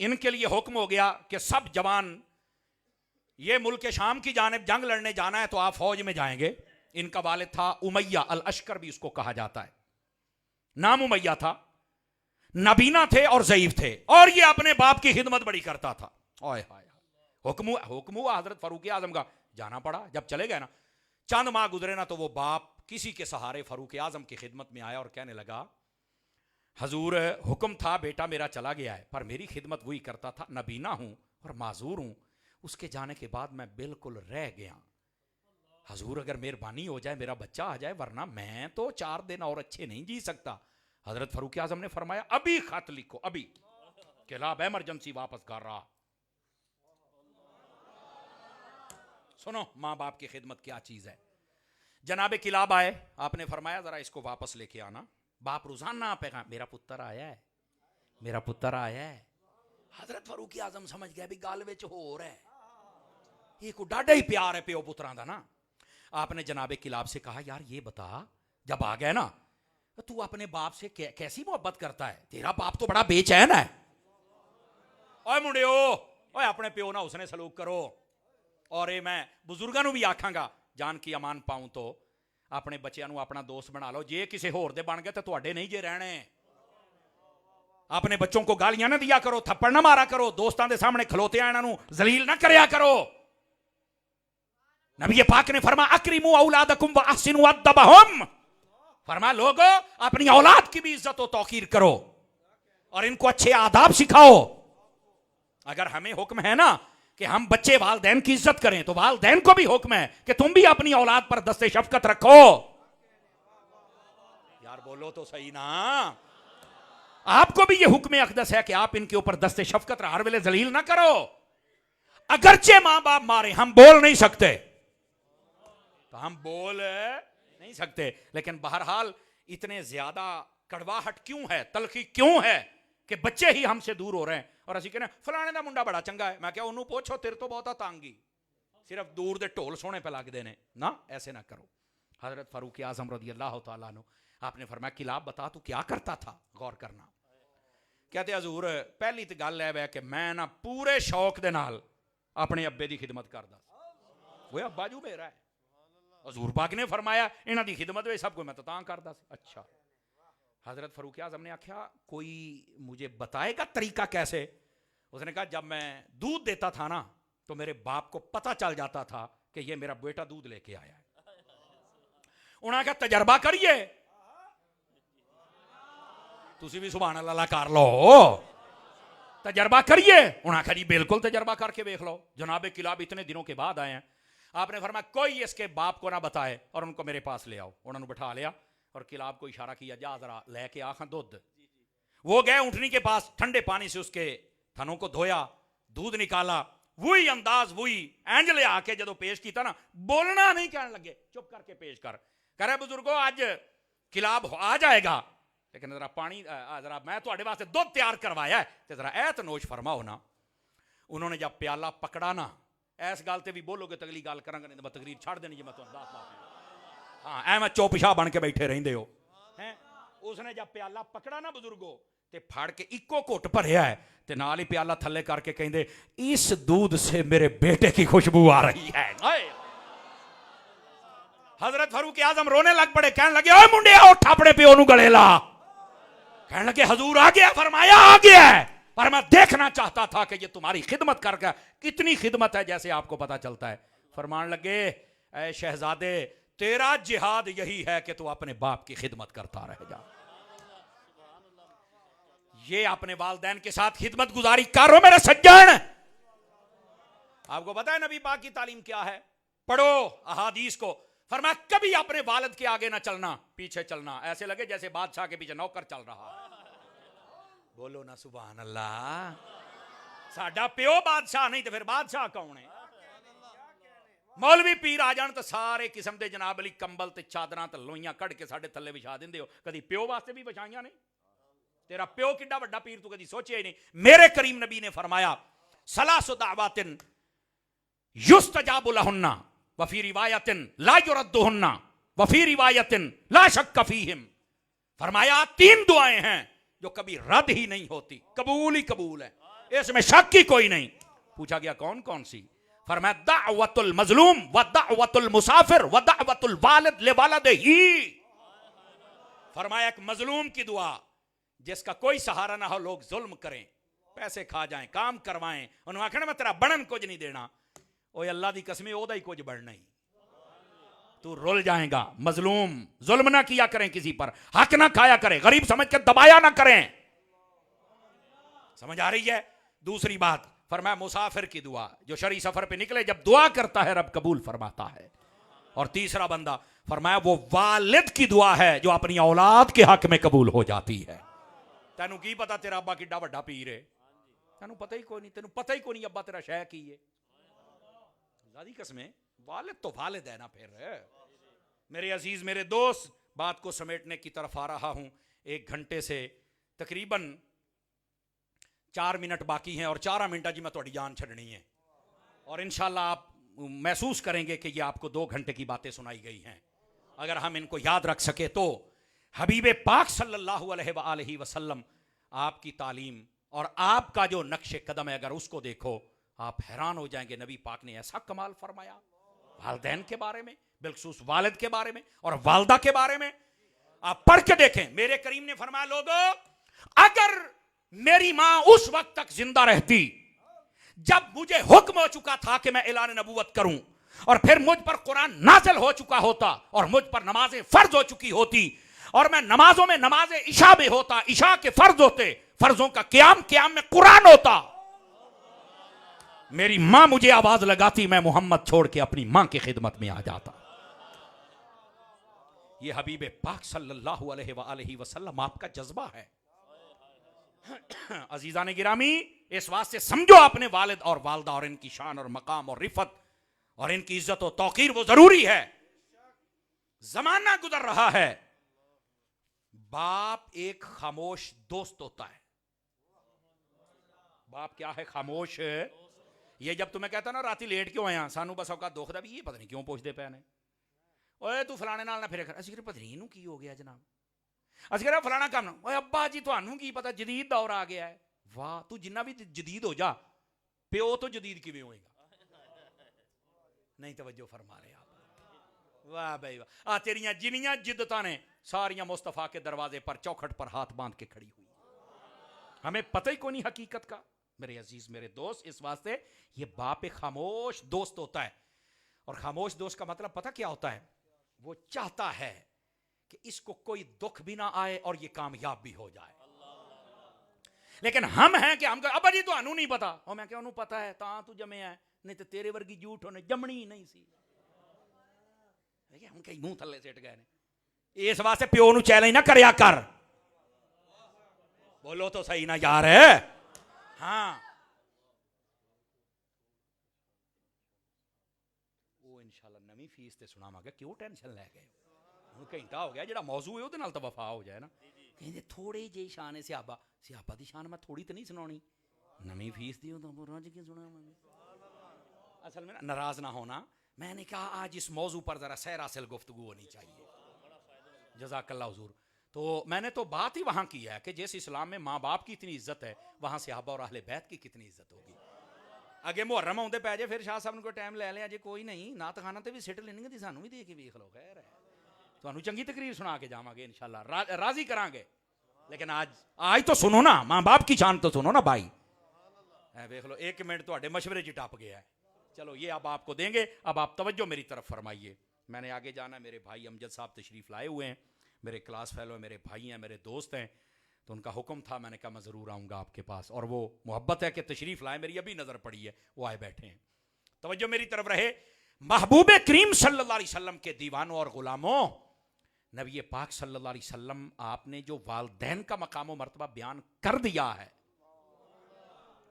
इनके लिए हुक्म हो गया कि सब जवान, ये मुल्क शाम की जानिब जंग लड़ने जाना है तो आप फौज में जाएंगे। इनका वालिद था उमैया अल अश्कर भी उसको कहा जाता है। नाम उमैया था, नबीना थे और ज़ईफ थे, और ये अपने बाप की खिदमत बड़ी करता था। ओए हाय, हुक्म हुआ हजरत फारूक आजम का, जाना पड़ा। जब चले गए ना, चंद माह गुजरे ना, तो वो बाप किसी के सहारे फारूक आजम की खिदमत में आया और कहने लगा हजूर हुक्म था बेटा मेरा चला गया है, पर मेरी खिदमत वही करता था, नबीना हूं और माजूर हूं, उसके जाने के बाद मैं बिल्कुल रह गया। हजूर अगर मेहरबानी हो जाए मेरा बच्चा आ जाए, वरना मैं तो 4 दिन और अच्छे नहीं जी सकता। हजरत फारूक आजम ने फरमाया अभी खत लिखो, अभी। किलाब इमरजेंसी वापस कर रहा। सुनो माँ बाप की खिदमत क्या चीज है। जनाबे किलाब आए, आपने फरमाया जरा इसको वापस लेके आना। बाप रोजाना पैगाम, मेरा पुत्र आया है, मेरा पुत्र आया है। हजरत फारूक आजम समझ गया भी गाल विच हो रहा है, ये को डाढ़ा ही प्यार है प्यो पुत्रां दा ना। आपने जनाबे किलाब से कहा यार ये बता, जब आ गया ना, तू अपने बाप से कैसी मोहब्बत करता है? तेरा बाप तो बड़ा बेचैन है। ओए मुंडियो, ओए अपने प्यो ना उसने सलूक करो। और ये मैं बुजुर्गों भी आखांगा, जान की अमान पाऊं तो अपने बच्चों को अपना दोस्त बना लो। जे किसी होर दे बन गए तो तुहाडे नहीं जे रहने। अपने बच्चों को गालियां ना दिया करो, थप्पड़ ना मारा करो, दोस्तों के सामने खलोते इन्हों जलील ना करया करो। नबी पाक ने फरमा अक्रिमू औलादकुम व अहसिनु अद्दबहुम, फरमा लोगो अपनी औलाद की भी इज्जत और तौकीर करो और इनको अच्छे आदाब सिखाओ। अगर हमें हुक्म है ना कि हम बच्चे वालदैन की इज्जत करें, तो वालदैन को भी हुक्म है कि तुम भी अपनी औलाद पर दस्ते शफकत रखो। यार बोलो तो सही ना। आपको भी यह हुक्म अक़दस है कि आप इनके ऊपर दस्ते शफकत हर वेले जलील ना करो। अगरचे मां बाप मारे, हम बोल नहीं सकते, तो हम बोल नहीं सकते, लेकिन बहरहाल इतने ज्यादा कड़वाहट क्यों है, तलखी क्यों है कि बच्चे ही हमसे दूर हो रहे हैं। और असी कहने फलाने का मुंडा बड़ा चंगा है, मैं क्या उन्होंने पूछो तेरे तो बहुत तांगी, सिर्फ दूर दे ढोल सोने पे लगते हैं ना। ऐसे ना करो। हजरत फारूक आजम रज़ियल्लाहु ताला अन्हु, आपने फरमाया किलाब बता तू क्या करता था, गौर करना। कहते हजूर पहली तो गल है कि मैं ना पूरे शौक दे नाल अपने अब्बे की खिदमत करदा, वो अब्बा जू मेरा है। हजूर पाक ने फरमाया इन्हां दी खिदमत में सब कुछ मैं तो तां करदा सी। अच्छा, हजरत फरूक आजम ने आख्या कोई मुझे बताएगा तरीका कैसे? उसने कहा जब मैं दूध देता था ना तो मेरे बाप को पता चल जाता था कि ये मेरा बेटा दूध लेके आया है। उन्होंने कहा तजर्बा करिए, तुसी भी सुभान अल्लाह कर लो, तजर्बा करिए। उन्होंने कहा जी बिल्कुल तजर्बा करके देख लो। जनाब किलाब इतने दिनों के बाद आए हैं, आपने फरमाया कोई इसके बाप को ना बताए और उनको मेरे पास ले आओ। उन्होंने बिठा लिया और किलाब को इशारा किया जा जरा लेके आखा दूध। वो गए ऊँटनी के पास, ठंडे पानी से उसके थनों को धोया, दूध निकाला, वही अंदाज वही एंज ले आके जो पेश किया ना, बोलना नहीं कहने लगे, चुप करके पेश कर। कह रहे बुजुर्गो आज किलाब आ जाएगा, लेकिन जरा पानी जरा मैं थोड़े वास्ते दूध तैयार करवाया है, तो जरा ऐ तनोश फरमाओ ना। उन्होंने जब प्याला पकड़ा ना, इस गल ते भी बोलोगे तो अगली गल करांगा, नहीं तो मैं तकरीर छड़ देनी जी मैं तुहानू दस बात। हाँ ऐ मैं चौपिशा बन के बैठे रहिंदे हो हैं। उसने जब प्याला पकड़ा ना बुजुर्गो ते फाड़ के इको घुट भरिया है ते नाल ही प्याला थल्ले करके कहंदे इस दूध से मेरे बेटे की खुशबू आ रही है। हजरत फारूक आजम रोने लग पड़े, कहने लगे ओए मुंडिया उठ अपने प्यो नू गले ला। कहने लगे हजूर आ गया, फरमाया आ गया है, पर मैं देखना चाहता था कि ये तुम्हारी खिदमत करके कितनी खिदमत है जैसे आपको पता चलता है। फरमान लगे ऐ शहजादे तेरा जिहाद यही है कि तू अपने बाप की खिदमत करता रह जा, ये अपने वालदैन के साथ खिदमत गुजारी करो मेरे सज्जन। आपको पता है नबी पाक की तालीम क्या है? पढ़ो अहादीस को। फरमाया कभी अपने वालिद के आगे ना चलना, पीछे चलना, ऐसे लगे जैसे बादशाह के पीछे नौकर चल रहा है। बोलो ना सुभान अल्लाह। साडा प्यो बादशाह नहीं तो फिर बादशाह कौन है? मौलवी पीर आ जान तो सारे किस्म के जनाब अली कंबल ते चादरां ते लोइयां कढ़ के साडे थल्ले विछा दिंदे हो, कभी प्यो वास्ते भी विछाइयां नहीं? तेरा प्यो किड्डा वड्डा पीर तू कभी सोचिया ही नहीं। मेरे करीम नबी ने फरमाया सलासु दावातिन युस्तजाबु लहुन्ना वफी रिवायतिन ला युरद्दुहुन्ना वफी रिवायतिन ला शक्क फीहिम। फरमाया तीन दुआएं हैं जो कभी रद्द ही नहीं होती, कबूल ही कबूल है, इसमें शक ही कोई नहीं। पूछा गया कौन कौन सी? फरमाया दावतुल मजलूम व दावतुल मुसाफिर व दावतुल वालिद लिवालिदिही। फरमाया एक मजलूम की दुआ जिसका कोई सहारा ना हो, लोग जुल्म करें, पैसे खा जाएं, काम करवाएं, उन्होंने आखना मैं तेरा बनन कुछ नहीं देना, ओए अल्लाह दी कसम ओदा ही कुछ बढ़ना ही, तू रुल जाएगा। मजलूम जुल्म ना किया करें, किसी पर हक ना खाया करें, गरीब समझ के दबाया ना करें। समझ आ रही है? दूसरी बात फरमाया मुसाफिर की दुआ, जो शरी सफर पे निकले जब दुआ करता है रब कबूल फरमाता है। और तीसरा बंदा फरमाया वो वालिद की दुआ है जो अपनी औलाद के हक में कबूल हो जाती है। तेनू की पता तेरा अब्बा किड्डा वड्डा पीर है? तेनू पता ही कोई नहीं, तेनू पता ही कोई नहीं अब्बा तेरा शह की है। अल्लाह दी कसमें वालिद तो वालिद है ना। फिर मेरे अजीज मेरे दोस्त, बात को समेटने की तरफ आ रहा हूं। 1 घंटे से तकरीबन 4 मिनट बाकी हैं और 4 मिनट जी मैं थोड़ी जान छड़नी है और इंशाल्लाह आप महसूस करेंगे कि ये आपको 2 घंटे की बातें सुनाई गई हैं। अगर हम इनको याद रख सके तो हबीब पाक सल्लल्लाहु अलैहि वसल्लम आपकी तालीम और आपका जो नक्शे कदम है, अगर उसको देखो आप हैरान हो जाएंगे। नबी पाक ने ऐसा कमाल फरमाया वालिदैन के बारे में, बिलखुसूस वालिद के बारे में और वालदा के बारे में। आप पढ़ के देखें। मेरे करीम ने फरमाया लोगों अगर मेरी मां उस वक्त तक जिंदा रहती जब मुझे हुक्म हो चुका था कि मैं ऐलान नबूवत करूं और फिर मुझ पर कुरान नाज़िल हो चुका होता और मुझ पर नमाजें फर्ज हो चुकी होती और मैं नमाजों में नमाज इशा में होता, इशा के फर्ज होते, फर्जों का क़याम में कुरान होता, मेरी मां मुझे आवाज लगाती, मैं मोहम्मद छोड़ के अपनी मां की खिदमत में आ जाता। ये हबीब पाक सल्लल्लाहु अलैहि वसल्लम आपका जज्बा है। अजीजान गिरामी, इस वास्ते समझो अपने वालिद और वालदा और इनकी शान और मकाम और रिफत और इनकी इज्जत और तौकीर वो जरूरी है। जमाना गुजर रहा है, बाप एक खामोश दोस्त होता है। बाप क्या है? खामोश। ये जब तुम्हें कहता ना राती लेट क्यों आया, सानू बस औकात दुखदा भी ये पता नहीं क्यों पूछते पे ने, ओए तू फलाने नाल ना फिर, असि पता नहीं इनू की हो गया जनाब, ਅਸੀਂ ਕਹਿੰਦੇ ਫਲਾਣਾ ਕੰਮ ਓਏ ਅੱਬਾ ਜੀ ਤੁਹਾਨੂੰ ਕੀ ਪਤਾ ਜਦੀਦ ਦੌਰ ਆ ਗਿਆ ਹੈ। ਵਾਹ ਤੂੰ ਜਿੰਨਾ ਵੀ ਜਦੀਦ ਹੋ ਜਾ ਪਿਓ ਤੋਂ ਜਦੀਦ ਕਿਵੇਂ ਹੋਏਗਾ। नहीं तवज्जो फरमा रहे आप। वाह भाई वाह, आ तेरियां जिनियां जिद्दतां ने सारियां मुस्तफा के दरवाजे पर चौखट पर हाथ बांध के खड़ी हुई। हमें पता ही कोई नहीं हकीकत का मेरे अजीज मेरे दोस्त। इस वास्ते ये बाप एक खामोश दोस्त होता है, और खामोश दोस्त का मतलब पता क्या होता है, वो चाहता है कि इसको कोई दुख भी ना आए और ये कामयाब भी हो जाए। लेकिन हम हैं कि हम अब्बा जी ਤੁਹਾਨੂੰ नहीं पता, और मैं क्या ਉਹਨੂੰ पता है ਤਾਂ ਤੂੰ ਜੰਮਿਆ ਹੈ, नहीं तो तेरे वर्गी झूठ होने जमनी ही नहीं सी। हम कई मुंह थले सिट गए ने। इस वास्ते प्यो नूं चैलेंज ना करया कर। बोलो तो सही ना यार है। हाँ वो इंशाल्लाह नवी फीस ते सुनावांगे, क्यों टेंशन लै गए हो। घंटा हो गया जिहड़ा मौजू है उहदे नाल तां वफा हो जाए ना। कहंदे थोड़ी जी शान है सियाबा, सियाबा दी शान मैं थोड़ी तो नहीं सुनानी, नवी फीस दी तो रज के सुनावांगे। असल में नाराज ना होना, मैंने कहा आज इस मौजू पर जरा सैर हासिल गुफ्तगू होनी चाहिए। जज़ाकल्लाह हुजूर। तो मैंने तो बात ही वहाँ की है कि जिस इस्लाम में माँ बाप की इतनी इज्जत है, वहाँ सहाबा और अहले बैत की कितनी इज्जत होगी। अगे मुहर्रम आउंदे पै जे फिर शाह साहब को टाइम लै लिया जे, कोई नहीं नात खाना ते भी सिट लेनी ती, सानू भी दे के वेख लो, खैर है तुहानू चंगी तकरीर सुना के जावांगे इंशाल्लाह, राजी करांगे। लेकिन आज तो सुनो ना, माँ बाप की शान तो सुनो ना भाई। वेख लो 1 मिनट तुहाडे मशवरे च टप गया है। चलो ये अब आपको देंगे, अब आप तवज्जो मेरी तरफ फरमाइए। मैंने आगे जाना, मेरे भाई अमजद साहब तशरीफ़ लाए हुए हैं, मेरे क्लास फेलो, मेरे भाई हैं, मेरे दोस्त हैं, तो उनका हुक्म था, मैंने कहा मैं ज़रूर आऊँगा आपके पास, और वो मोहब्बत है कि तशरीफ़ लाए, मेरी अभी नज़र पड़ी है, वो आए बैठे हैं। तवज्जो मेरी तरफ रहे। महबूब करीम सल्लल्लाहु अलैहि वसल्लम के दीवानों और ग़ुलामों, नबी पाक सल्लल्लाहु अलैहि वसल्लम आपने जो वालदैन का मकाम व मर्तबा बयान कर दिया है,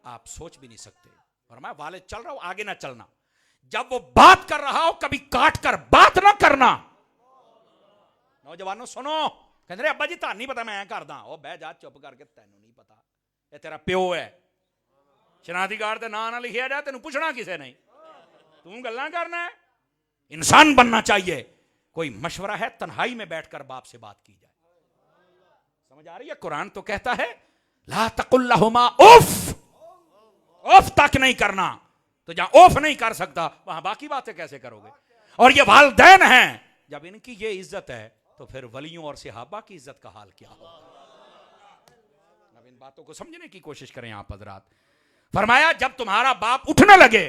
आप सोच भी नहीं सकते। और मैं वाले चल रहा हूं, आगे ना चलना, जब वो बात कर रहा हो कभी काट कर बात ना करना। नौजवानों सुनो, कहते रहे अब्बा जी तां नहीं पता मैं करदा, ओ बह जा चुप करके, तैनू नहीं पता, ये तेरा प्यो है, शनाख्ती कार्ड ते नां ना लिखिया जाए, तेनू पुछना किसे नहीं, तू गल्लां करना है। इंसान बनना चाहिए। कोई मशवरा है तन्हाई में बैठकर बाप से बात की जाए। समझ आ रही है? कुरान तो कहता है ला तकुल लहुमा उफ, उफ तक नहीं करना, तो जहां उफ नहीं कर सकता वहां बाकी बातें कैसे करोगे। और ये वालिदैन हैं, जब इनकी ये इज्जत है तो फिर वलियों और सहाबा की इज्जत का हाल क्या होगा। अब इन बातों को समझने की कोशिश करें आप हजरात। फरमाया जब तुम्हारा बाप उठने लगे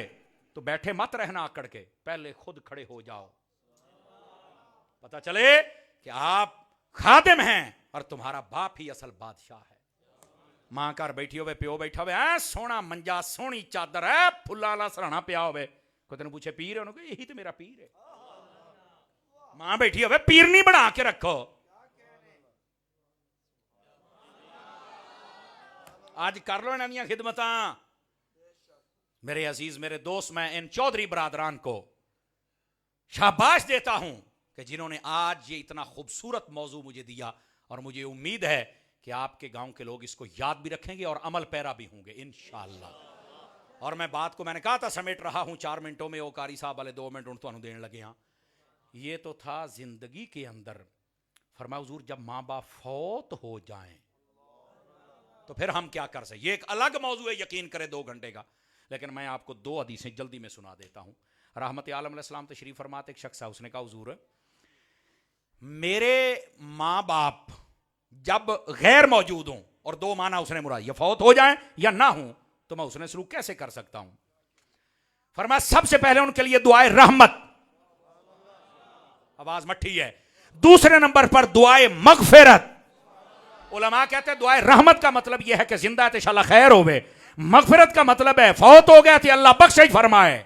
तो बैठे मत रहना आकड़ के, पहले खुद खड़े हो जाओ, पता चले कि आप खादिम हैं और तुम्हारा बाप ही असल बादशाह है। मां घर बैठी होवे, प्यो बैठा होवे, सोहना मंजा, सोहनी चादर है, फुल्लां वाला सराहना पिया होवे, कोई तेन पूछे पीर है, उन्होंने यही तो मेरा पीर है। मां बैठी होवे, पीरनी बना के रखो। आज कर लो इन्हां दियां खिदमतां। मेरे अजीज मेरे दोस्त, मैं इन चौधरी बरादरान को शाबाश देता हूं कि जिन्होंने आज ये इतना खूबसूरत मौजू मुझे दिया, और मुझे उम्मीद है कि आपके गांव के लोग इसको याद भी रखेंगे और अमल पैरा भी होंगे इंशाअल्लाह। और मैं बात को, मैंने कहा था समेट रहा हूं 4 मिनटों में, वो कारी साहब वाले 2 मिनट उन देने लगे। हाँ ये तो था जिंदगी के अंदर। फरमाया हुजूर जब माँ बाप फौत हो जाएं तो फिर हम क्या कर सकते। ये एक अलग मौजू है, यकीन करें 2 घंटे का, लेकिन मैं आपको 2 हदीसें जल्दी में सुना देता हूं। रहमत आलम अलैहिस्सलाम तशरीफ फरमाते, एक शख्स है, उसने कहा हुजूर मेरे माँ बाप जब गैर मौजूद हों, और 2 माना उसने मुराद, या फौत हो जाएं या ना हो, तो मैं उसने सलूक कैसे कर सकता हूं। फरमाया सबसे पहले उनके लिए दुआए रहमत, आवाज मट्ठी है। दूसरे नंबर पर दुआए मगफिरत। उलमा कहते हैं दुआए रहमत का मतलब यह है कि जिंदा है तो इंशाल्लाह खैर होवे, मगफिरत का मतलब है फौत हो गया तो अल्लाह बख्शिश फरमाए।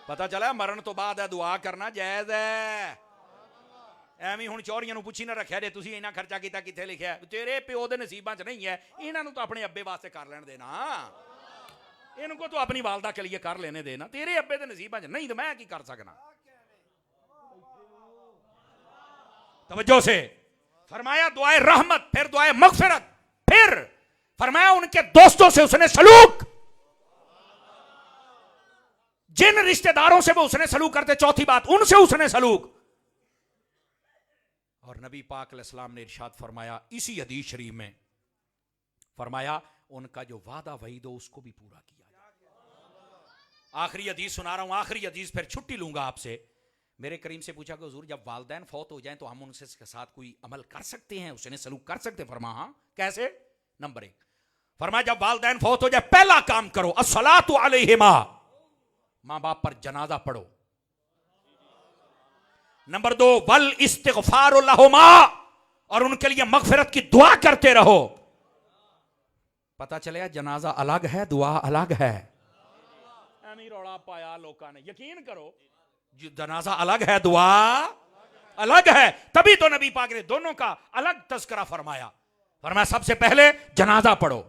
पता चला मरण तो बाद है दुआ करना जायज है। ਐਵੇਂ ਹੁਣ ਚੌਰੀਆਂ ਨੂੰ ਪੁੱਛੀ ਨਾ ਰੱਖਿਆ ਜੇ ਤੁਸੀਂ ਇੰਨਾ ਖਰਚਾ ਕੀਤਾ ਕਿੱਥੇ ਲਿਖਿਆ, ਤੇਰੇ ਪਿਓ ਦੇ ਨਸੀਬਾਂ 'ਚ ਨਹੀਂ ਹੈ, ਇਹਨਾਂ ਨੂੰ ਤਾਂ ਆਪਣੇ ਅੱਬੇ ਵਾਸਤੇ ਕਰ ਲੈਣ ਦੇਣਾ, ਇਹਨੂੰ ਕੋ ਤੂੰ ਆਪਣੀ ਵਾਲਦਾ ਕੇ ਲਈ ਕਰ ਲੈਣੇ ਦੇਣਾ, ਤੇਰੇ ਅੱਬੇ ਦੇ ਨਸੀਬਾਂ 'ਚ ਨਹੀਂ ਤਾਂ ਮੈਂ ਕੀ ਕਰ ਸਕਣਾ। तवज्जो से फरमाया दुआए रहमत, फिर दुआए मगफिरत, फिर फरमाया उनके दोस्तों से उसने सलूक, जिन रिश्तेदारों से वो उसने सलूक करते, चौथी बात उनसे उसने सलूक। और नबी पाक अलैहिस्सलाम ने इरशाद फरमाया इसी हदीस शरीफ में, फरमाया उनका जो वादा वईद हो उसको भी पूरा किया जाए। आखिरी हदीस सुना रहा हूं, आखिरी हदीस, फिर छुट्टी लूंगा आपसे। मेरे करीम से पूछा कि हुजूर जब वालदैन फौत हो जाएं तो हम उनसे साथ कोई अमल कर सकते हैं, उसने सलूक कर सकते हैं? फरमा हाँ। कैसे? नंबर 1 फरमाया जब वालदैन फौत हो जाए पहला काम करो अस्सलातु अलैहिमा, मां बाप पर जनाजा पढ़ो। नंबर 2 वल इस्तिगफारु लहुमा, और उनके लिए मगफिरत की दुआ करते रहो। पता चले जनाजा अलग है, दुआ अलग है। एमी रौला पाया लोगों ने, यकीन करो जनाजा अलग है, दुआ अलग है। तभी तो नबी पाक ने दोनों का अलग तज़किरा फरमाया। फरमाया सबसे पहले जनाजा पढ़ो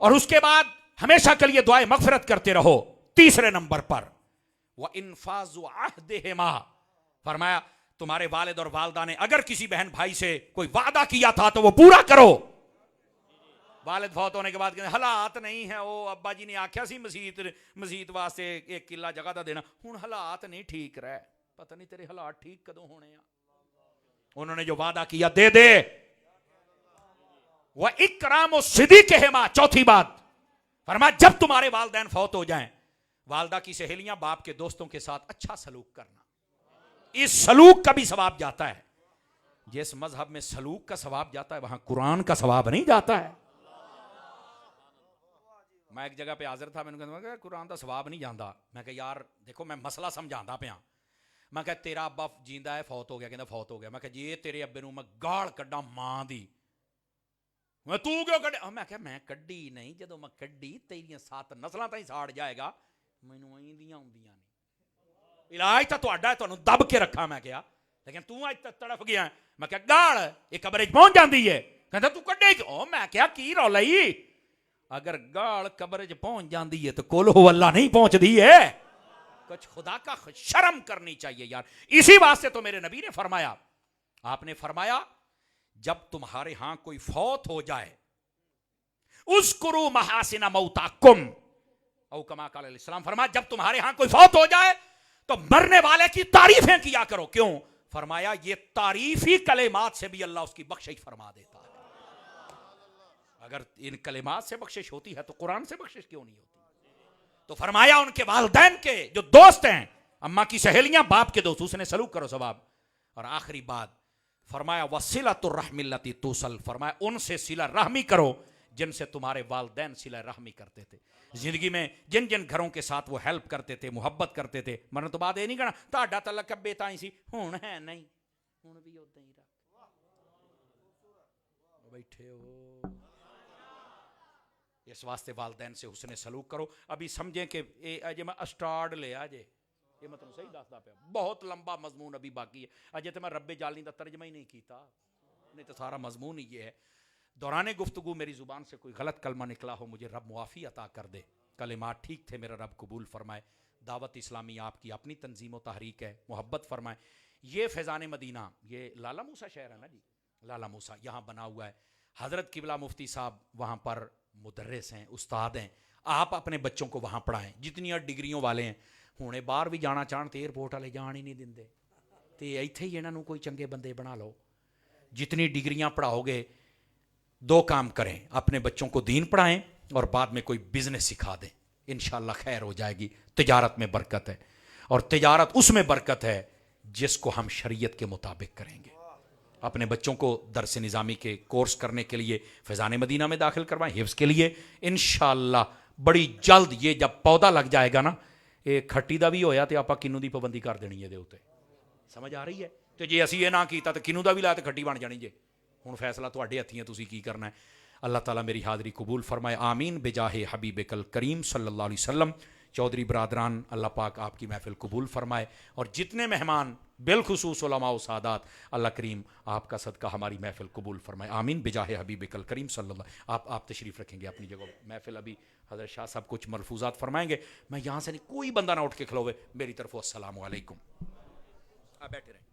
और उसके बाद हमेशा के लिए दुआए मगफिरत करते रहो। तीसरे नंबर पर व इन्फाज़ु अहदिहिमा, फरमाया तुम्हारे वालिद और वालदा ने अगर किसी बहन भाई से कोई वादा किया था तो वो पूरा करो। वालिद फौत होने के बाद कहते हालात नहीं है, वो अब्बा जी ने आख्या सी मसीत वास्ते एक किला जगह का देना, हुण हालात नहीं ठीक रहे, पता नहीं तेरे हालात ठीक कदों होने आ। उन्होंने जो वादा किया दे दे। वह इकराम सिद्दीक़हिमा, चौथी बात फरमाया जब तुम्हारे वालिदैन फौत हो जाएं, वालदा की सहेलियां बाप के दोस्तों के साथ अच्छा सलूक करना। इस सलूक का भी सवाब जाता है। जिस मजहब में सलूक का सवाब जाता है वहां कुरान का सवाब नहीं जाता है। मैं एक जगह पे हाजिर था, मैंने कहा कुरान का सवाब नहीं जाता। मैं कहा यार देखो मैं मसला समझाता पाया। मैं कहा तेरा अब्बा जींदा है फौत हो गया, कहता फौत हो गया। मैं कहा जी तेरे अब्बे नूं मैं गाल कड्डा मां दी, मैं तू क्यों कड्डे? मैं कहा मैं कड्डी नहीं, जदों मैं कड्डी तेरियां 7 नस्लां ताईं साड़ जाएगा, मैनूं आईंदियां आउंदियां नहीं, इलाज तो तुहाडा, तुहानूं दब के रखा। मैं कहा लेकिन तू अज तक तड़फ गया। मैं कहा गाल ये कब्र च पहुंच जाती है, कहता तू कड्डे क्यों? मैं कहा की रौला ही, अगर गाल कब्र च पहुंच जाती है तो कोल हो अल्लाह नहीं पहुंचती है। कुछ खुदा का शर्म करनी चाहिए यार। इसी वास्ते तो मेरे नबी ने फरमाया, आपने फरमाया जब तुम्हारे यहां कोई फौत हो जाए उस्कुरू महासिना मौताकुम, औ कमा क़ाल अलैहिस्सलाम, फरमाया जब तुम्हारे यहां कोई फौत हो जाए तो मरने वाले की तारीफें किया करो। क्यों? फरमाया ये तारीफी कलेमात से भी अल्लाह उसकी बख्शिश फरमा देता है। अगर इन कलेमात से बख्शिश होती है तो कुरान से बख्शिश क्यों नहीं होती? तो फरमाया उनके वालिदैन के जो दोस्त हैं, अम्मा की सहेलियां, बाप के दोस्त, उसने सलूक करो सवाब। और आखिरी बात फरमाया वसिलतुर रहमिल्लती तुसल, फरमाया उनसे सिला रहमी करो जिनसे तुम्हारे वालिदैन सिला रहमी करते थे। जिंदगी में जिन जिन घरों के साथ वो हेल्प करते थे, मुहब्बत करते थे, मरने तो बाद ये नहीं कहना ताड़ा तलक बेटा ही सी, हुण है नहीं, हुण भी उदां ही रख बैठे हो। इस वास्ते वालिदैन से हुस्ने सलूक करो। अभी समझें कि अजे मैं स्टार्ट लिया जे, ये मतलब सही दसदा पे, बहुत लंबा मजमून अभी बाकी है। अजे तो मैं रब्बे जाली का तर्जमा ही नहीं किया, नहीं तो सारा मजमून ही ये है। दौरान गुफ्तगू मेरी ज़ुबान से कोई गलत कलमा निकला हो, मुझे रब मुआफ़ी अता कर दे। कलिमात ठीक थे, मेरा रब कबूल फरमाए। दावत इस्लामी आपकी अपनी तंजीम व तहरीक है, मोहब्बत फरमाए। ये फैज़ान मदीना, ये लाला मूसा शहर है ना जी, लाला मूसा यहाँ बना हुआ है। हज़रत किबला मुफ्ती साहब वहाँ पर मुदर्रिस हैं, उस्ताद हैं। आप अपने बच्चों को वहाँ पढ़ाएं। जितनी डिग्रियों वाले हैं हुणे बाहर भी जाना चाहन तो एयरपोर्ट वाले जान ही नहीं देंगे, तो इत्थे ही इन्हों कोई चंगे बंदे बना लो। जितनी डिग्रियाँ पढ़ाओगे, 2 काम करें, अपने बच्चों को दीन पढ़ाएं और बाद में कोई बिजनेस सिखा दें, इंशाअल्लाह खैर हो जाएगी। तिजारत में बरकत है, और तिजारत उसमें बरकत है जिसको हम शरीयत के मुताबिक करेंगे। अपने बच्चों को दरस निज़ामी के कोर्स करने के लिए फैज़ान मदीना में दाखिल करवाएं, हिफ्ज़ के लिए। इंशाअल्लाह बड़ी जल्द ये जब पौधा लग जाएगा ना, ये खट्टी का भी होया तो आप किन्नू की पाबंदी कर देनी है उत्ते। समझ आ रही है? तो जे असी ये ना किया तो किन्नू का भी लाया तो खट्टी बन जानी जे। हुण फैसला तुहाडे हत्थीं है, तुसीं की करना है। अल्लाह ताला मेरी हाज़री कबूल फरमाए, आमीन बेजाहे हबीब कल करीम सल्लल्लाहु अलैहि वसल्लम। चौधरी बरादरान, अल्लाह पाक आपकी महफिल कबूल फरमाए, और जितने मेहमान बिलखुसूस उलमा व सादात, अल्लाह करीम आपका सदका हमारी महफिल कबूल फरमाए, आमीन बेजाहे हबीब कल करीम सल्लल्लाहु। आप तशरीफ़ रखेंगे अपनी जगह। महफिल अभी हज़रत शाह साहब कुछ मलफूजात फरमाएंगे। मैं यहाँ से नहीं, कोई बंदा ना उठ के खलोवे, मेरी तरफ अस्सलामु अलैकुम। आप बैठे रहें।